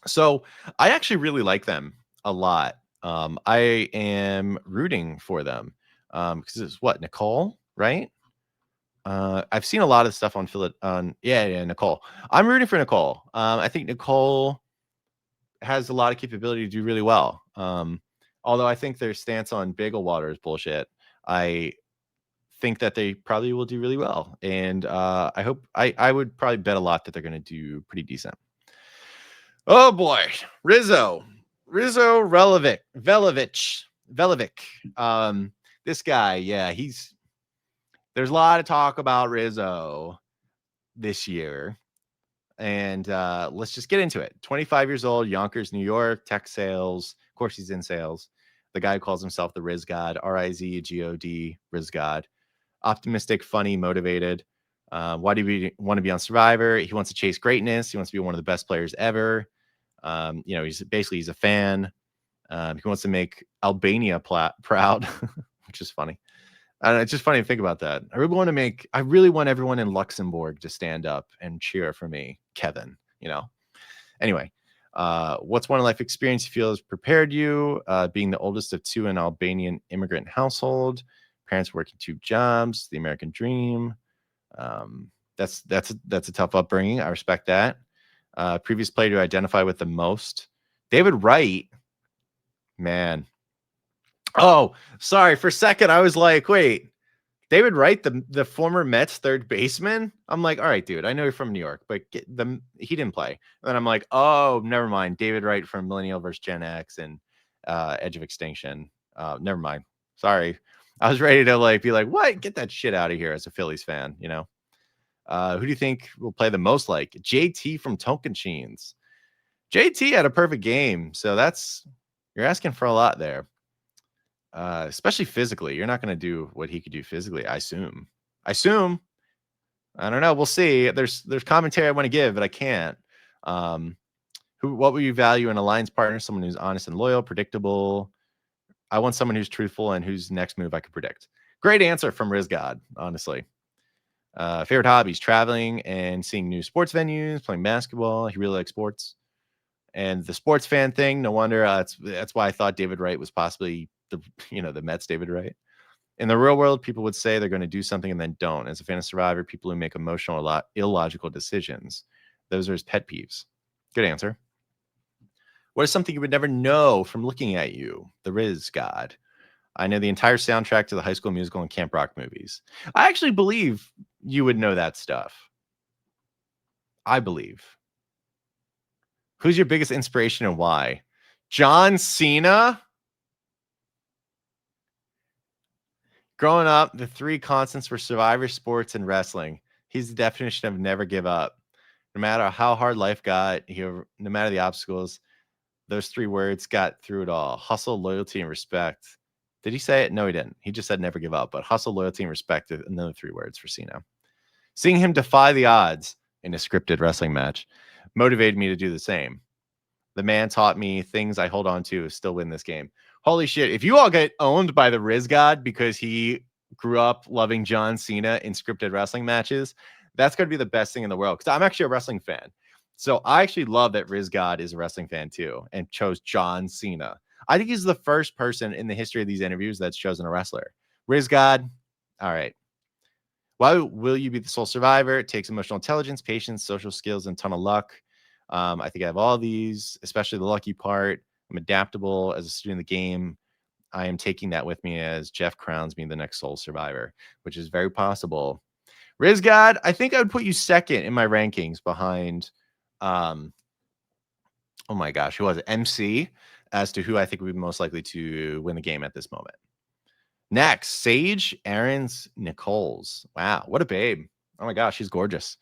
So I actually really like them a lot. I am rooting for them because it's what, Nicole, right? I've seen a lot of stuff on Nicole. I'm rooting for Nicole. I think Nicole has a lot of capability to do really well. Although I think their stance on bagel water is bullshit. I think that they probably will do really well, and I would probably bet a lot that they're going to do pretty decent. Oh boy, Rizzo Velovic. This guy, yeah, there's a lot of talk about Rizzo this year. And let's just get into it. 25 years old, Yonkers, New York, tech sales. Of course, he's in sales. The guy who calls himself the Riz God, RIZGOD, Riz God. Optimistic, funny, motivated. Why do you want to be on Survivor? He wants to chase greatness. He wants to be one of the best players ever. He's a fan. He wants to make Albania proud, which is funny. It's just funny to think about that. I really want everyone in Luxembourg to stand up and cheer for me, Kevin. Anyway, what's one life experience you feel has prepared you? Being the oldest of 2 in an Albanian immigrant household, parents working 2 jobs, the American dream. That's a tough upbringing. I respect that. Previous player to identify with the most, David Wright. Man. Oh, sorry. For a second, I was like, wait, David Wright, the former Mets third baseman? I'm like, all right, dude, I know you're from New York, but he didn't play. And then I'm like, oh, never mind. David Wright from Millennial vs. Gen X and Edge of Extinction. Never mind. Sorry. I was ready to be like, what? Get that shit out of here as a Phillies fan, Who do you think will play the most like? JT from Tocantins. JT had a perfect game. So you're asking for a lot there. Especially physically. You're not going to do what he could do physically, I assume. I don't know. We'll see. There's commentary I want to give, but I can't. What will you value in a alliance partner? Someone who's honest and loyal, predictable. I want someone who's truthful and whose next move I could predict. Great answer from Riz God, honestly. Favorite hobbies: traveling and seeing new sports venues, playing basketball. He really likes sports. And the sports fan thing, no wonder. That's why I thought David Wright was possibly the Mets David Wright. In the real world, people would say they're going to do something and then don't. As a fan of Survivor, people who make emotional or illogical decisions, those are his pet peeves. Good answer. What is something you would never know from looking at you? The Riz God. I know the entire soundtrack to the High School Musical and Camp Rock movies. I actually believe you would know that stuff. I believe. Who's your biggest inspiration and why? John Cena? Growing up, the three constants were Survivor, sports, and wrestling. He's the definition of never give up. No matter how hard life got, no matter the obstacles, those three words got through it all. Hustle, loyalty, and respect. Did he say it? No, he didn't. He just said never give up. But hustle, loyalty, and respect are another three words for Cena. Seeing him defy the odds in a scripted wrestling match motivated me to do the same. The man taught me things I hold on to still win this game. Holy shit. If you all get owned by the Riz God because he grew up loving John Cena in scripted wrestling matches, that's going to be the best thing in the world. Because I'm actually a wrestling fan. So I actually love that Riz God is a wrestling fan too and chose John Cena. I think he's the first person in the history of these interviews that's chosen a wrestler. Riz God, all right. Why will you be the sole survivor? It takes emotional intelligence, patience, social skills, and a ton of luck. I think I have all these, especially the lucky part. I'm adaptable as a student of the game. I am taking that with me as Jeff crowns me the next sole survivor, which is very possible. Riz God, I think I would put you second in my rankings behind, oh my gosh, who was it? MC, as to who I think would be most likely to win the game at this moment. Next, Sage Aarons Nichols. Wow, what a babe. Oh my gosh, she's gorgeous.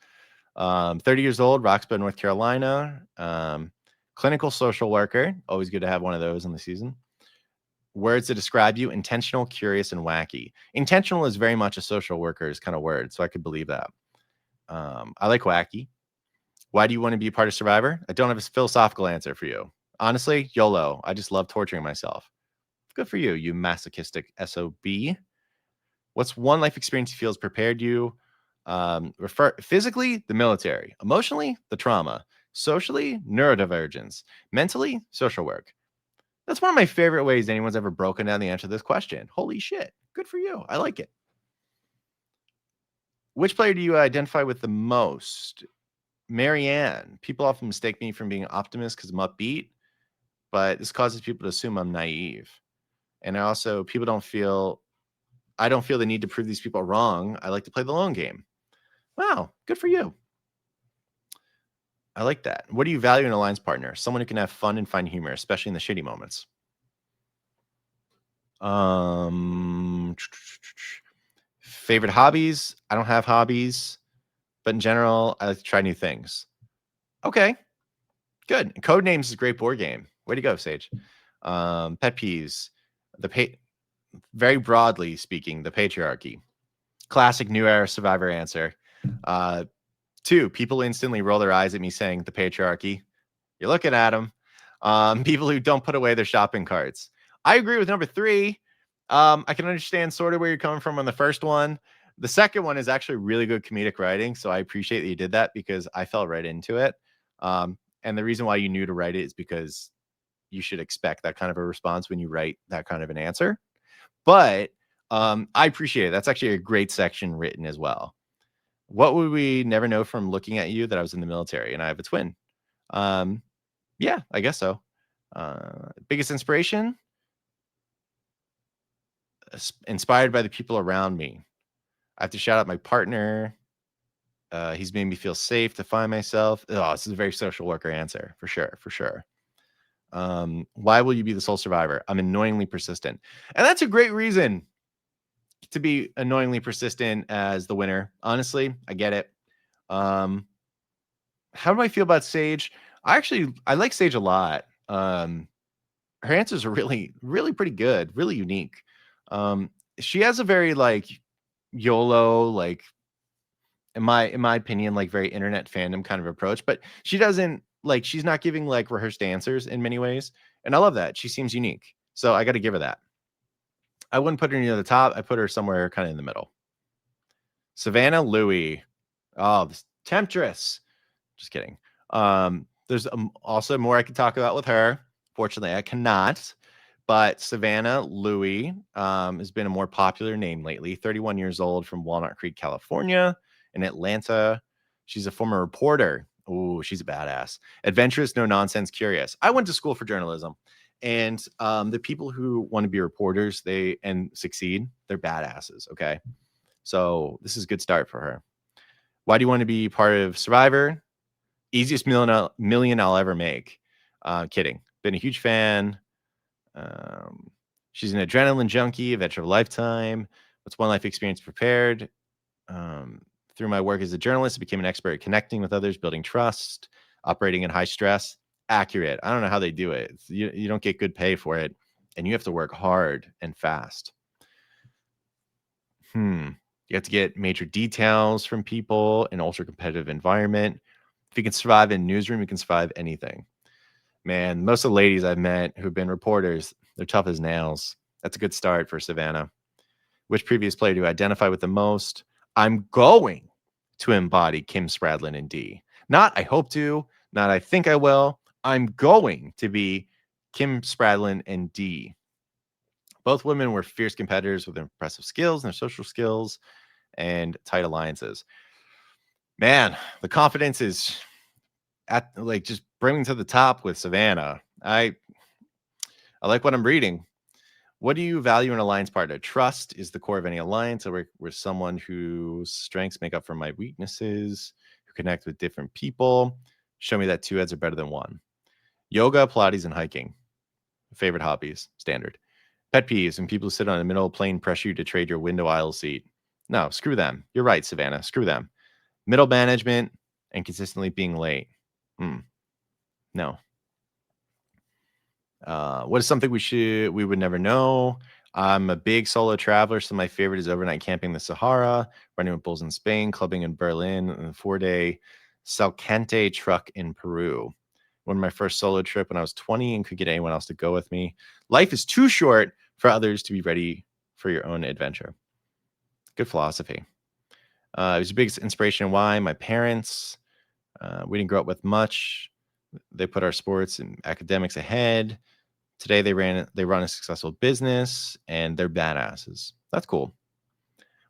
30 years old, Roxborough, North Carolina. Clinical social worker. Always good to have one of those in the season. Words to describe you: intentional, curious, and wacky. Intentional is very much a social worker's kind of word, so I could believe that. I like wacky. Why do you want to be a part of Survivor? I don't have a philosophical answer for you. Honestly, YOLO. I just love torturing myself. Good for you, you masochistic SOB. What's one life experience you feel has prepared you? Physically, the military. Emotionally, the trauma. Socially, neurodivergence. Mentally, social work. That's one of my favorite ways anyone's ever broken down the answer to this question. Holy shit. Good for you. I like it. Which player do you identify with the most? Marianne. People often mistake me from being an optimist because I'm upbeat, but this causes people to assume I'm naive. And I don't feel the need to prove these people wrong. I like to play the long game. Wow, good for you. I like that. What do you value in an alliance partner? Someone who can have fun and find humor, especially in the shitty moments. Favorite hobbies? I don't have hobbies, but in general, I like to try new things. Okay, good. Codenames is a great board game. Way to go, Sage. Pet peeves. Very broadly speaking, the patriarchy. Classic new era Survivor answer. 2, people instantly roll their eyes at me saying the patriarchy. You're looking at them. People who don't put away their shopping carts. I agree with number 3. I can understand sort of where you're coming from on the first one. The second one is actually really good comedic writing, so I appreciate that you did that because I fell right into it. And the reason why you knew to write it is because you should expect that kind of a response when you write that kind of an answer. But I appreciate it. That's actually a great section written as well. What would we never know from looking at you that I was in the military and I have a twin? Yeah, I guess so. Biggest inspiration? Inspired by the people around me. I have to shout out my partner. He's made me feel safe to find myself. Oh, this is a very social worker answer for sure. For sure. Why will you be the sole survivor? I'm annoyingly persistent. And that's a great reason to be annoyingly persistent as the winner. Honestly, I get it. How do I feel about Sage? I like Sage a lot. Her answers are really, really pretty good, really unique. She has a very like YOLO, like in my opinion, like very internet fandom kind of approach, but she doesn't like she's not giving like rehearsed answers in many ways. And I love that. She seems unique. So I got to give her that. I wouldn't put her near the top. I put her somewhere kind of in the middle. Savannah Louie. Oh, this temptress. Just kidding. There's also more I could talk about with her. Fortunately, I cannot. But Savannah Louie has been a more popular name lately. 31 years old from Walnut Creek, California, in Atlanta. She's a former reporter. Oh, she's a badass. Adventurous, no nonsense, curious. I went to school for journalism, and the people who want to be reporters, and succeed, they're badasses. Okay, so this is a good start for her. Why do you want to be part of Survivor? Easiest million I'll ever make. Kidding. Been a huge fan. She's an adrenaline junkie, adventure of a lifetime. What's one life experience prepared? Through my work as a journalist, I became an expert at connecting with others, building trust, operating in high stress. Accurate. I don't know how they do it. You don't get good pay for it, and you have to work hard and fast. You have to get major details from people in an ultra competitive environment. If you can survive in a newsroom, you can survive anything. Man, most of the ladies I've met who've been reporters, they're tough as nails. That's a good start for Savannah. Which previous player do you identify with the most? I'm going to embody Kim Spradlin in D. Not I hope to, not I think I will. I'm going to be Kim Spradlin in D. Both women were fierce competitors with impressive skills and their social skills and tight alliances. Man, the confidence is at like just bringing to the top with Savannah. I like what I'm reading. What do you value in an alliance partner? Trust is the core of any alliance. I work with someone whose strengths make up for my weaknesses, who connect with different people. Show me that two heads are better than one. Yoga, Pilates, and hiking. Favorite hobbies, standard. Pet peeves when people sit on a middle plane pressure you to trade your window aisle seat. No, screw them. You're right, Savannah. Screw them. Middle management and consistently being late. No. What is something we would never know? I'm a big solo traveler, so my favorite is overnight camping in the Sahara, running with bulls in Spain, clubbing in Berlin, and a 4-day Salcante truck in Peru. One of my first solo trip when I was 20 and could get anyone else to go with me. Life is too short for others to be ready for your own adventure. Good philosophy. It was the biggest inspiration. Why? My parents. We didn't grow up with much. They put our sports and academics ahead. Today they run a successful business and they're badasses. That's cool.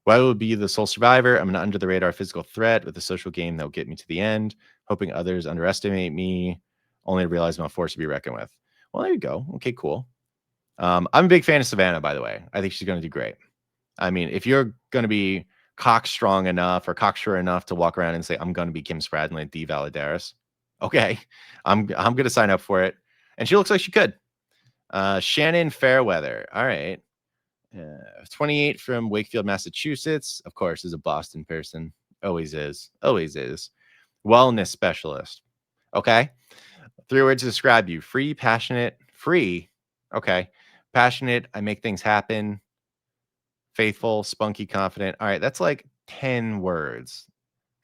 Why would be the sole survivor? I'm an under the radar physical threat with a social game that will get me to the end, hoping others underestimate me, only to realize I'm a force to be reckoned with. Well, there you go. Okay, cool. I'm a big fan of Savannah, by the way. I think she's going to do great. I mean, if you're going to be cockstrong enough or cocksure enough to walk around and say, I'm going to be Kim Spradlin and D. Valadares, okay, I'm going to sign up for it. And she looks like she could. Shannon Fairweather. All right. 28 from Wakefield, Massachusetts. Of course, is a Boston person. Always is. Always is. Wellness specialist. Okay. 3 words to describe you. Free, passionate, free. Okay. Passionate. I make things happen. Faithful, spunky, confident. All right. That's like 10 words.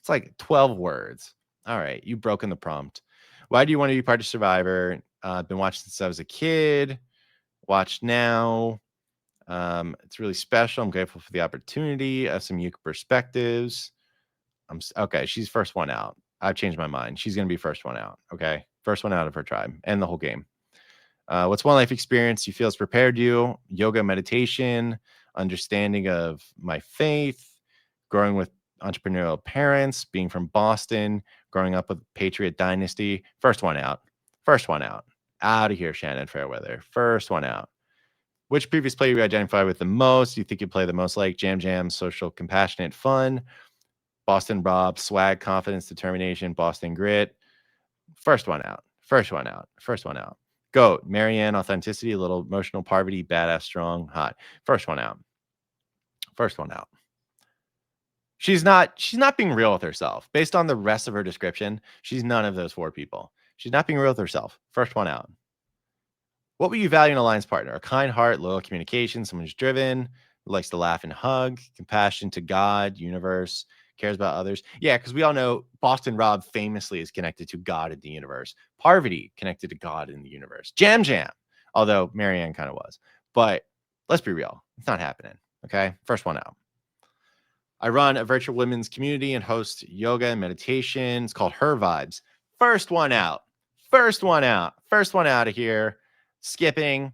It's like 12 words. All right. You've broken the prompt. Why do you want to be part of Survivor? I've been watching since I was a kid. Watch now. It's really special. I'm grateful for the opportunity. I have some unique perspectives. Okay. She's first one out. I've changed my mind. She's going to be first one out. Okay. First one out of her tribe and the whole game. What's one life experience you feel has prepared you? Yoga, meditation, understanding of my faith, growing with entrepreneurial parents, being from Boston, growing up with Patriot Dynasty. First one out. First one out. Out of here, Shannon Fairweather. First one out. Which previous player you identify with the most? You think you play the most like? Jam, social, compassionate, fun. Boston Rob, swag, confidence, determination, Boston grit. First one out. First one out. First one out. Goat, Marianne, authenticity, a little emotional, poverty, badass, strong, hot. First one out. First one out. She's not being real with herself. Based on the rest of her description, she's none of those 4 people. She's not being real with herself. First one out. What would you value in an alliance partner? A kind heart, loyal communication, someone who's driven, who likes to laugh and hug, compassion to God, universe, cares about others. Yeah, because we all know Boston Rob famously is connected to God in the universe. Parvati connected to God in the universe. Jam Jam, although Marianne kind of was. But let's be real, it's not happening. Okay, first one out. I run a virtual women's community and host yoga and meditation. It's called Her Vibes. First one out. First one out. First one out of here. Skipping.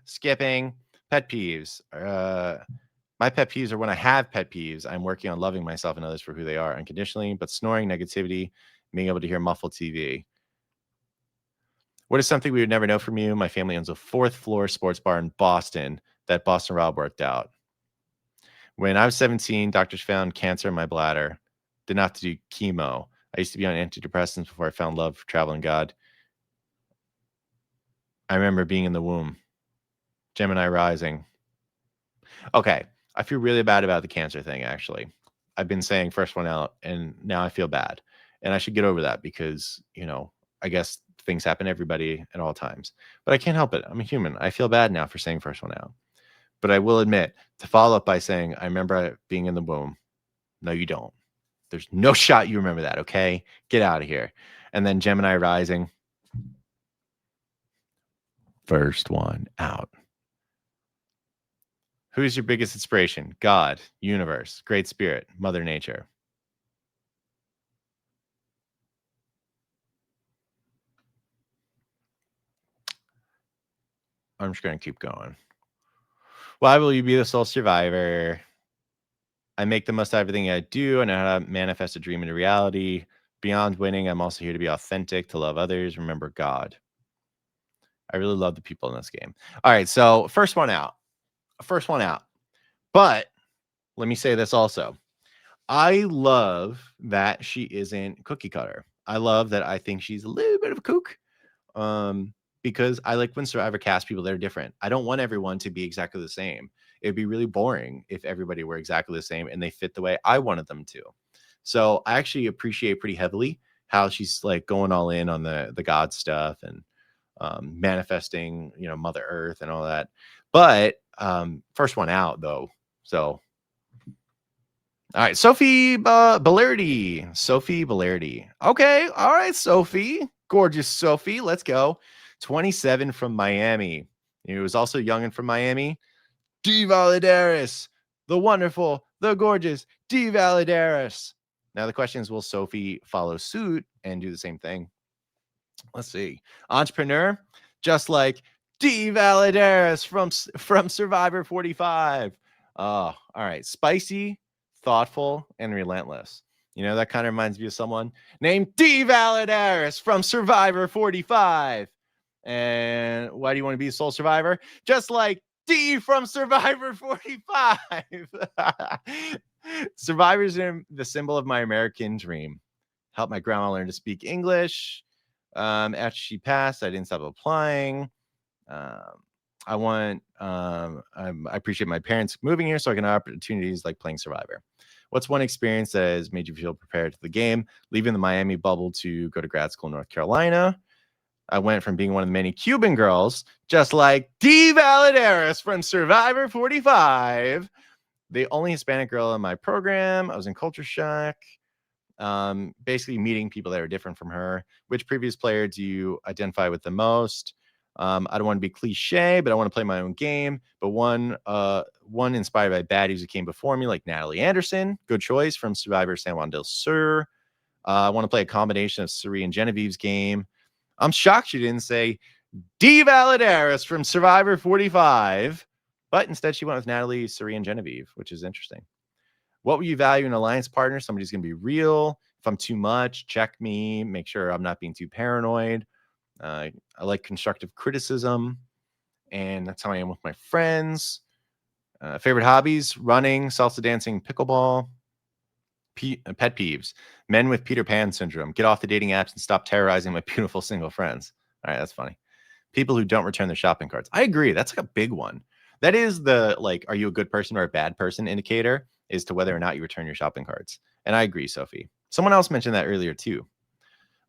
Pet peeves. My pet peeves are when I have pet peeves. I'm working on loving myself and others for who they are unconditionally, but snoring, negativity, being able to hear muffled TV. What is something we would never know from you? My family owns a 4th floor sports bar in Boston that Boston Rob worked out. When I was 17, doctors found cancer in my bladder. Didn't have to do chemo. I used to be on antidepressants before I found love, travel, and God. I remember being in the womb. Gemini rising. Okay, I feel really bad about the cancer thing, actually. I've been saying first one out, and now I feel bad. And I should get over that because, I guess things happen to everybody at all times. But I can't help it. I'm a human. I feel bad now for saying first one out. But I will admit, to follow up by saying, I remember being in the womb. No, you don't. There's no shot you remember that, okay? Get out of here. And then Gemini rising. First one out. Who's your biggest inspiration? God, universe, great spirit, Mother Nature. I'm just going to keep going. Why will you be the sole survivor? I make the most out of everything I do. I know how to manifest a dream into reality. Beyond winning, I'm also here to be authentic, to love others, remember God. I really love the people in this game. All right, so first one out. But let me say this also. I love that she isn't cookie cutter. I love that I think she's a little bit of a kook. Because I like when Survivor cast people that are different. I don't want everyone to be exactly the same. It'd be really boring if everybody were exactly the same and they fit the way I wanted them to. So I actually appreciate pretty heavily how she's like going all in on the God stuff and manifesting, Mother Earth and all that. But first one out though. So all right, Sophie Bellardi. Sophie Bellardi. Okay, all right, Sophie. Gorgeous Sophie. Let's go. 27 from Miami. He was also young and from Miami. D. Valladares. The wonderful, the gorgeous D. Valladares. Now the question is, will Sophie follow suit and do the same thing? Let's see. Entrepreneur, just like D. Valladares from Survivor 45. Oh, all right. Spicy, thoughtful, and relentless. That kind of reminds me of someone named D. Valladares from Survivor 45. And why do you want to be a sole survivor? Just like D from Survivor 45. Survivors are the symbol of my American dream. Helped my grandma learn to speak English. After she passed, I didn't stop applying. I appreciate my parents moving here so I can have opportunities like playing Survivor. What's one experience that has made you feel prepared to the game? Leaving the Miami bubble to go to grad school in North Carolina. I went from being one of the many Cuban girls, just like D. Valladares from Survivor 45, the only Hispanic girl in my program. I was in culture shock. Basically meeting people that are different from her. Which previous player do you identify with the most? I don't want to be cliche, but I want to play my own game. But one inspired by baddies who came before me, like Natalie Anderson. Good choice from Survivor San Juan del Sur. I want to play a combination of Suri and Genevieve's game. I'm shocked she didn't say D. Valladares from Survivor 45, but instead she went with Natalie, Suri, and Genevieve, which is interesting. What will you value in an alliance partner? Somebody's going to be real. If I'm too much, check me. Make sure I'm not being too paranoid. I like constructive criticism, and that's how I am with my friends. Favorite hobbies: running, salsa dancing, pickleball. Pet peeves: men with Peter Pan syndrome. Get off the dating apps and stop terrorizing my beautiful single friends. All right, that's funny. People who don't return their shopping carts. I agree. That's like a big one. That is the are you a good person or a bad person indicator as to whether or not you return your shopping carts. And I agree, Sophie. Someone else mentioned that earlier too.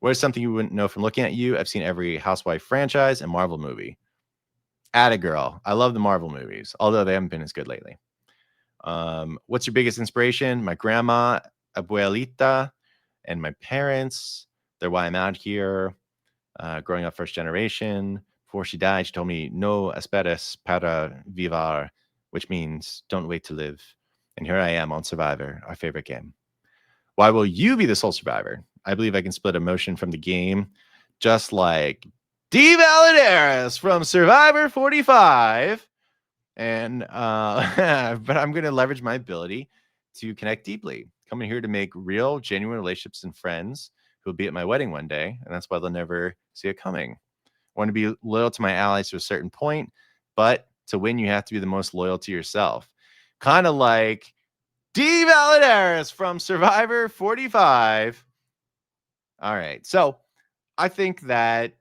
What is something you wouldn't know from looking at you? I've seen every Housewife franchise and Marvel movie. Atta girl. I love the Marvel movies, although they haven't been as good lately. What's your biggest inspiration? My grandma. abuelita and my parents. They're why I'm out here. Growing up first generation. Before she died, she told me, no esperes para vivar, which means don't wait to live. And here I am on Survivor, our favorite game. Why will you be the sole survivor? I believe I can split emotion from the game, just like D. Valadares from Survivor 45. And but I'm going to leverage my ability to connect deeply. Coming here to make real, genuine relationships and friends who will be at my wedding one day, and that's why they'll never see it coming. I want to be loyal to my allies to a certain point, but to win, you have to be the most loyal to yourself. Kind of like D. Valadares from Survivor 45. All right. So I think that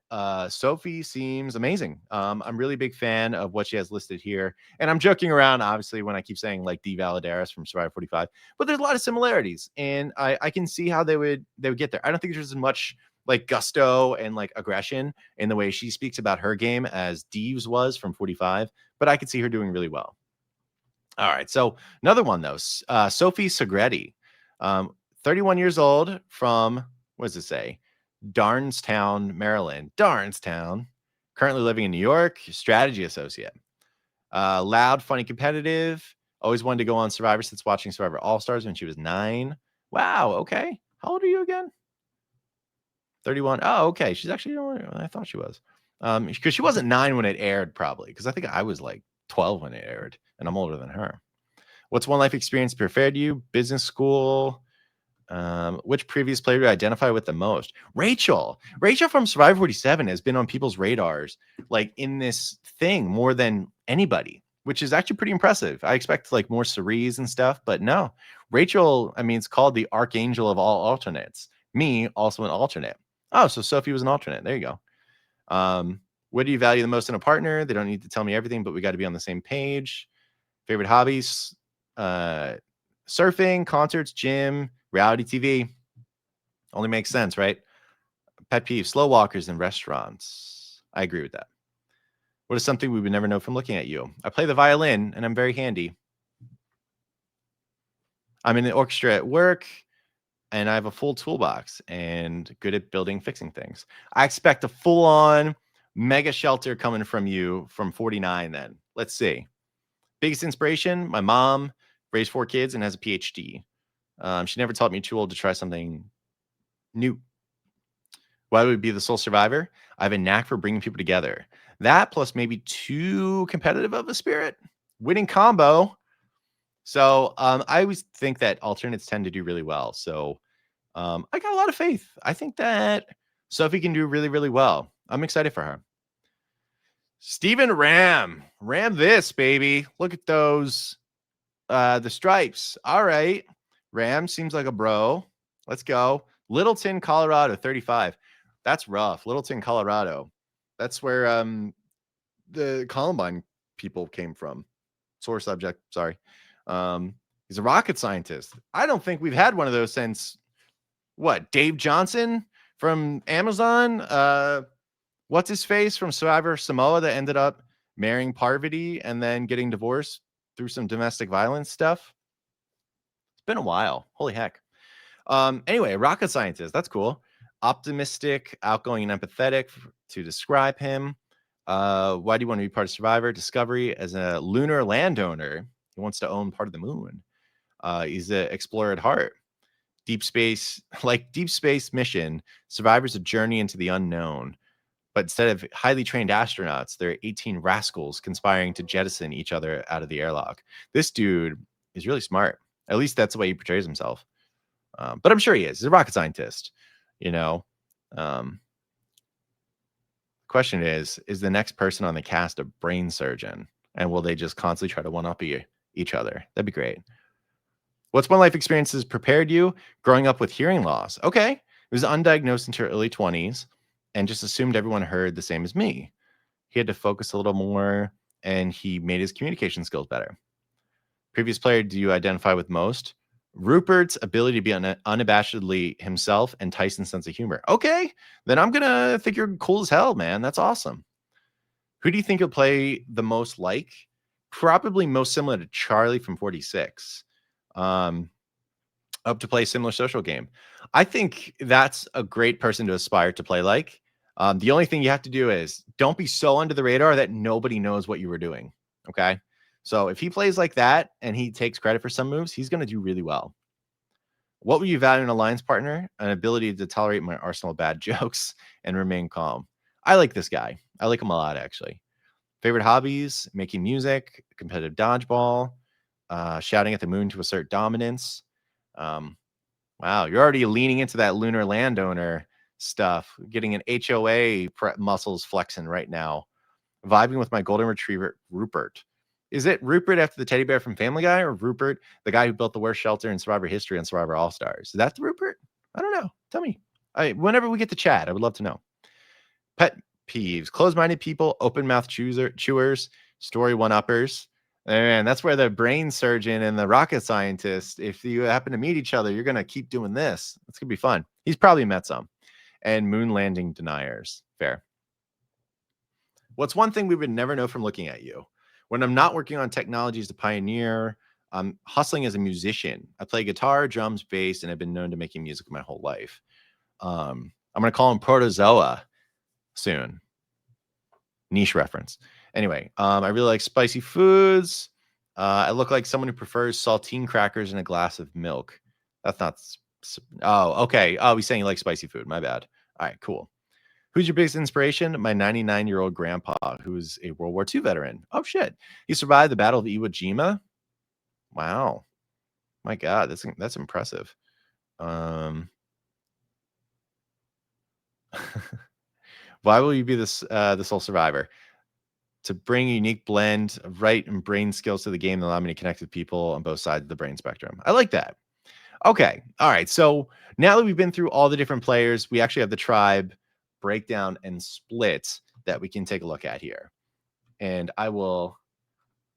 Sophie seems amazing. I'm really big fan of what she has listed here. And I'm joking around, obviously, when I keep saying like D. Valadares from Survivor 45, but there's a lot of similarities. And I can see how they would get there. I don't think there's as much like gusto and like aggression in the way she speaks about her game as Deeves was from 45, but I could see her doing really well. All right. So another one, though, Sophie Segretti, 31 years old from, what does it say? Darnestown, Maryland. Darnestown. Currently living in New York. Strategy associate. Loud, funny, competitive. Always wanted to go on Survivor since watching Survivor All-Stars when she was 9. Wow. Okay. How old are you again? 31. Oh, okay. She's actually older than I thought she was. Because she wasn't 9 when it aired, probably. Because I think I was like 12 when it aired, and I'm older than her. What's one life experience prepared you? Business school. Which previous player do you identify with the most? Rachel. Rachel from Survivor 47 has been on people's radars, like in this thing more than anybody, which is actually pretty impressive. I expect like more Cerise and stuff, but no. Rachel, I mean, it's called the Archangel of all alternates. Me, also an alternate. Oh, so Sophie was an alternate. There you go. What do you value the most in a partner? They don't need to tell me everything, but we got to be on the same page. Favorite hobbies? Surfing, concerts, gym, reality TV. Only makes sense, right? Pet peeve, slow walkers in restaurants. I agree with that. What is something we would never know from looking at you? I play the violin and I'm very handy. I'm in the orchestra at work and I have a full toolbox and good at building, fixing things. I expect a full on mega shelter coming from you from 49 then. Let's see. Biggest inspiration, my mom raised 4 kids and has a PhD. She never taught me too old to try something new. Why would be the sole survivor? I have a knack for bringing people together. That plus maybe too competitive of a spirit. Winning combo. So I always think that alternates tend to do really well. So I got a lot of faith. I think that Sophie can do really, really well. I'm excited for her. Steven Ram. Ram this, baby. Look at those. The stripes. All right. Ram seems like a bro. Let's go. Littleton, Colorado, 35. That's rough. Littleton, Colorado. That's where the Columbine people came from. Source subject. Sorry. He's a rocket scientist. I don't think we've had one of those since what? Dave Johnson from Amazon. What's his face from Survivor Samoa that ended up marrying Parvati and then getting divorced through some domestic violence stuff? It's been a while. Holy heck. Anyway, rocket scientist. That's cool. Optimistic, outgoing, and empathetic to describe him. Why do you want to be part of Survivor? Discovery as a lunar landowner. He wants to own part of the moon. He's an explorer at heart. Deep space, like Deep Space Mission, Survivor's a journey into the unknown. But instead of highly trained astronauts, there are 18 rascals conspiring to jettison each other out of the airlock. This dude is really smart. At least that's the way he portrays himself. But I'm sure he is. He's a rocket scientist. You know, question is the next person on the cast a brain surgeon? And will they just constantly try to one-up each other? That'd be great. What's one life experiences prepared you? Growing up with hearing loss. Okay. It was undiagnosed until early 20s and just assumed everyone heard the same as me. He had to focus a little more and he made his communication skills better. Previous player do you identify with most? Rupert's ability to be unabashedly himself and Tyson's sense of humor. Okay, then I'm going to think you're cool as hell, man. That's awesome. Who do you think you'll play the most like? Probably most similar to Charlie from 46. Hope to play a similar social game. I think that's a great person to aspire to play like. The only thing you have to do is don't be so under the radar that nobody knows what you were doing. Okay. So if he plays like that and he takes credit for some moves, he's going to do really well. What would you value in an alliance partner? An ability to tolerate my arsenal of bad jokes and remain calm. I like this guy. I like him a lot, actually. Favorite hobbies: making music, competitive dodgeball, shouting at the moon to assert dominance. Um, wow, you're already leaning into that lunar landowner stuff, getting an HOA muscles flexing right now. Vibing with my golden retriever, Rupert. Is it Rupert after the teddy bear from Family Guy, or Rupert, the guy who built the worst shelter in Survivor history on Survivor All Stars? Is that the Rupert? I don't know. Tell me. Whenever we get to chat, I would love to know. Pet peeves: closed-minded people, open-mouth chewers, story one-uppers. And that's where the brain surgeon and the rocket scientist, if you happen to meet each other, you're going to keep doing this. It's going to be fun. He's probably met some. And moon landing deniers. Fair. What's one thing we would never know from looking at you? When I'm not working on technologies to pioneer, I'm hustling as a musician. I play guitar, drums, bass, and I've been known to making music my whole life. I'm going to call him Protozoa soon. Niche reference. Anyway, I really like spicy foods. I look like someone who prefers saltine crackers and a glass of milk. That's not. Oh, okay. Oh, he's saying he likes spicy food. My bad. All right, cool. Who's your biggest inspiration? My 99-year-old grandpa, who is a World War II veteran. Oh, shit. He survived the Battle of Iwo Jima. Wow. My God, that's impressive. Why will you be this sole survivor? To bring a unique blend of right and brain skills to the game that allow me to connect with people on both sides of the brain spectrum. I like that. Okay. All right. So now that we've been through all the different players, we actually have the tribe breakdown and split that we can take a look at here. And I will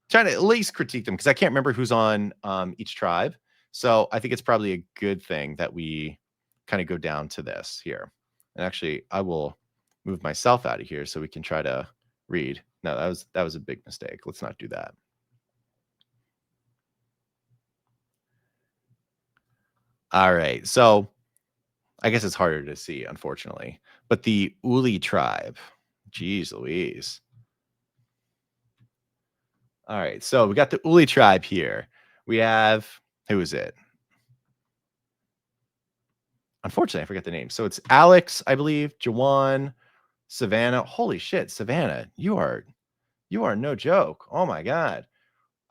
try to at least critique them because I can't remember who's on each tribe. So I think it's probably a good thing that we kind of go down to this here. And actually, I will move myself out of here so we can try to read. No, that was a big mistake. Let's not do that. All right. So I guess it's harder to see, unfortunately. But the Uli tribe. Jeez Louise. All right. So we got the Uli tribe here. We have, who is it? Unfortunately, I forget the name. So it's Alex, I believe, Jawan, Savannah. Holy shit, Savannah. You are no joke. Oh my God.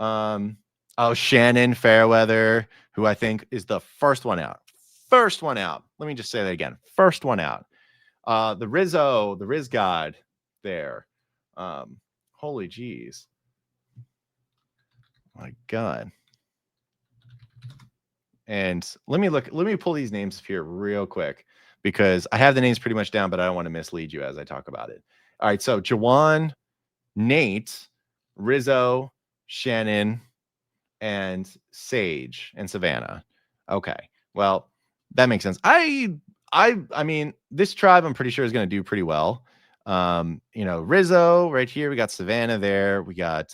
Oh, Shannon Fairweather, who I think is the first one out. First one out. Let me just say that again. First one out. The Riz God there. Holy jeez. My God. And let me pull these names up here real quick because I have the names pretty much down, but I don't want to mislead you as I talk about it. All right. So Jawan, Nate, Rizzo, Shannon, and Sage and Savannah. Okay. Well, that makes sense. I mean, this tribe I'm pretty sure is going to do pretty well. Rizzo right here. We got Savannah there. We got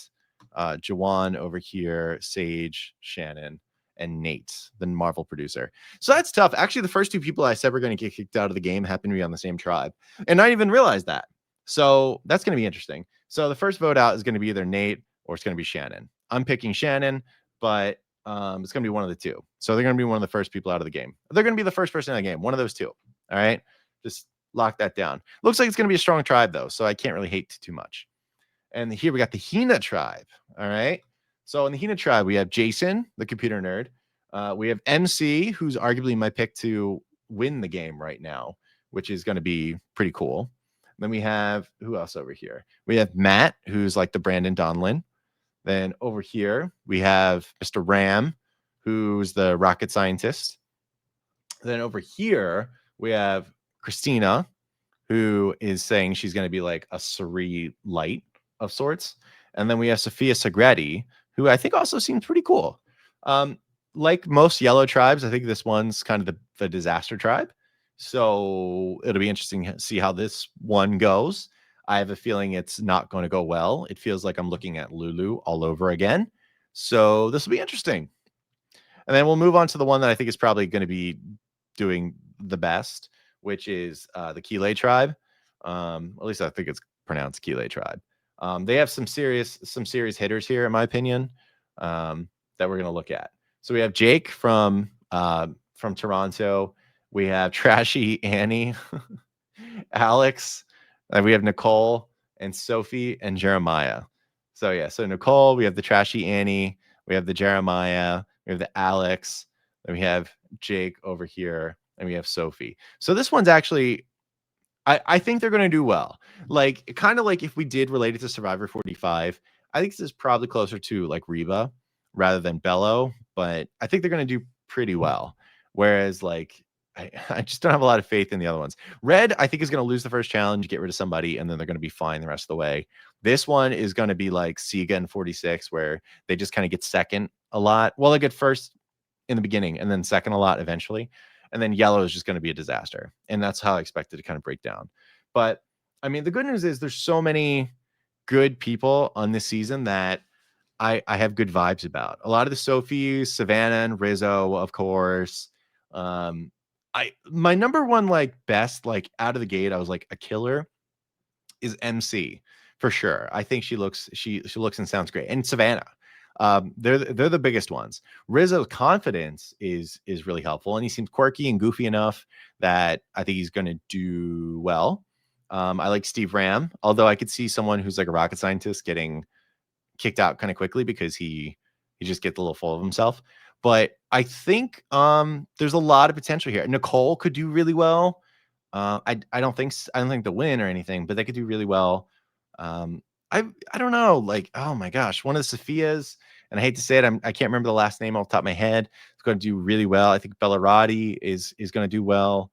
Jawan over here, Sage, Shannon, and Nate, the Marvel producer. So that's tough. Actually, the first two people I said were going to get kicked out of the game happen to be on the same tribe. And I even realized that. So that's going to be interesting. So the first vote out is going to be either Nate or it's going to be Shannon. I'm picking Shannon, but it's going to be one of the two. So they're going to be one of the first people out of the game. They're going to be the first person in the game. One of those two. All right. Just lock that down. Looks like it's going to be a strong tribe, though. So I can't really hate too much. And here we got the Hina tribe. All right. So in the Hina tribe, we have Jason, the computer nerd. We have MC, who's arguably my pick to win the game right now, which is going to be pretty cool. Then we have, who else over here? We have Matt, who's like the Brandon Donlin. Then over here, we have Mr. Ram, who's the rocket scientist. Then over here, we have Christina, who is saying she's going to be like a Suri light of sorts. And then we have Sophia Segretti, who I think also seems pretty cool. Like most yellow tribes, I think this one's kind of the disaster tribe. So it'll be interesting to see how this one goes. I have a feeling it's not going to go well. It feels like I'm looking at Lulu all over again. So this will be interesting. And then we'll move on to the one that I think is probably going to be doing the best, which is the Kile tribe. At least I think it's pronounced Kile tribe. They have some serious hitters here, in my opinion, that we're going to look at. So we have Jake from Toronto. We have Trashy Annie, Alex, and we have Nicole and Sophie and Jeremiah. So yeah, so Nicole, we have the Trashy Annie, we have the Jeremiah, we have the Alex, then we have Jake over here, and we have Sophie. So this one's actually, I think they're going to do well. Like, kind of like if we did relate it to Survivor 45, I think this is probably closer to like Reba rather than Bello, but I think they're going to do pretty well. Whereas, like, I just don't have a lot of faith in the other ones. Red, I think, is going to lose the first challenge, get rid of somebody, and then they're going to be fine the rest of the way. This one is going to be like Siga and 46, where they just kind of get second a lot. Well, they get first in the beginning and then second a lot eventually. And then yellow is just going to be a disaster. And that's how I expect it to kind of break down. But I mean, the good news is there's so many good people on this season that I have good vibes about. A lot of the Sophies, Savannah and Rizzo, of course. My number one like best like out of the gate, I was like a killer is MC for sure. I think she looks and sounds great. And Savannah. They're the biggest ones. Rizzo's confidence is really helpful, and he seems quirky and goofy enough that I think he's going to do well. I like Steve Ram, although I could see someone who's like a rocket scientist getting kicked out kind of quickly because he just gets a little full of himself. But I think there's a lot of potential here. Nicole could do really well. I don't think they'll win or anything, but they could do really well. I don't know, like, oh my gosh, one of the Sophias, and I hate to say it, I can't remember the last name off the top of my head. It's going to do really well. I think Bellarati is going to do well.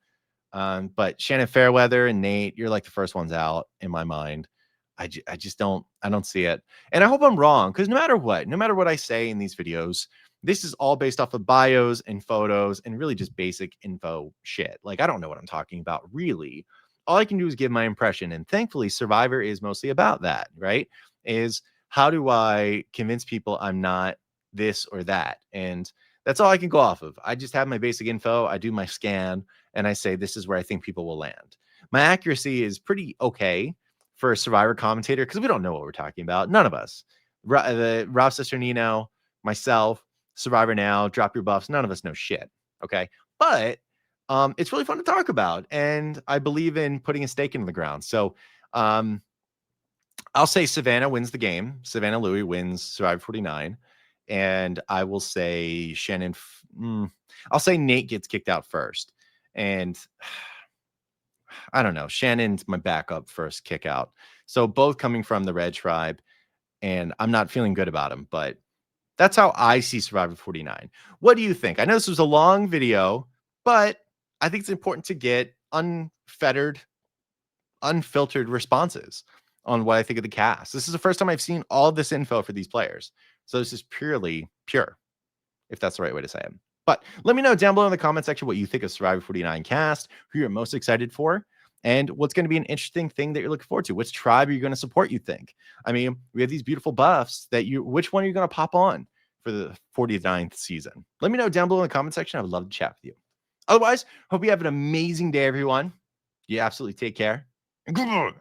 But Shannon Fairweather and Nate, you're like the first ones out in my mind. I just don't see it. And I hope I'm wrong, because no matter what I say in these videos, this is all based off of bios and photos and really just basic info shit. Like, I don't know what I'm talking about, really. All I can do is give my impression. And thankfully, Survivor is mostly about that, right? Is how do I convince people I'm not this or that? And that's all I can go off of. I just have my basic info. I do my scan and I say, this is where I think people will land. My accuracy is pretty okay for a Survivor commentator because we don't know what we're talking about. None of us. Ralph Cesternino, myself, Survivor Now, Drop Your Buffs, none of us know shit. Okay. But it's really fun to talk about. And I believe in putting a stake into the ground. So I'll say Savannah wins the game. Savannah Louie wins Survivor 49. And I will say I'll say Nate gets kicked out first. And I don't know. Shannon's my backup first kick out. So both coming from the Red Tribe. And I'm not feeling good about him, but that's how I see Survivor 49. What do you think? I know this was a long video, but I think it's important to get unfiltered responses on what I think of the cast. This is the first time I've seen all of this info for these players. So this is purely pure, if that's the right way to say it. But let me know down below in the comment section what you think of Survivor 49 cast, who you're most excited for, and what's going to be an interesting thing that you're looking forward to. Which tribe are you going to support, you think? I mean, we have these beautiful buffs that which one are you going to pop on for the 49th season? Let me know down below in the comment section. I would love to chat with you. Otherwise, hope you have an amazing day, everyone. You absolutely take care. And good luck.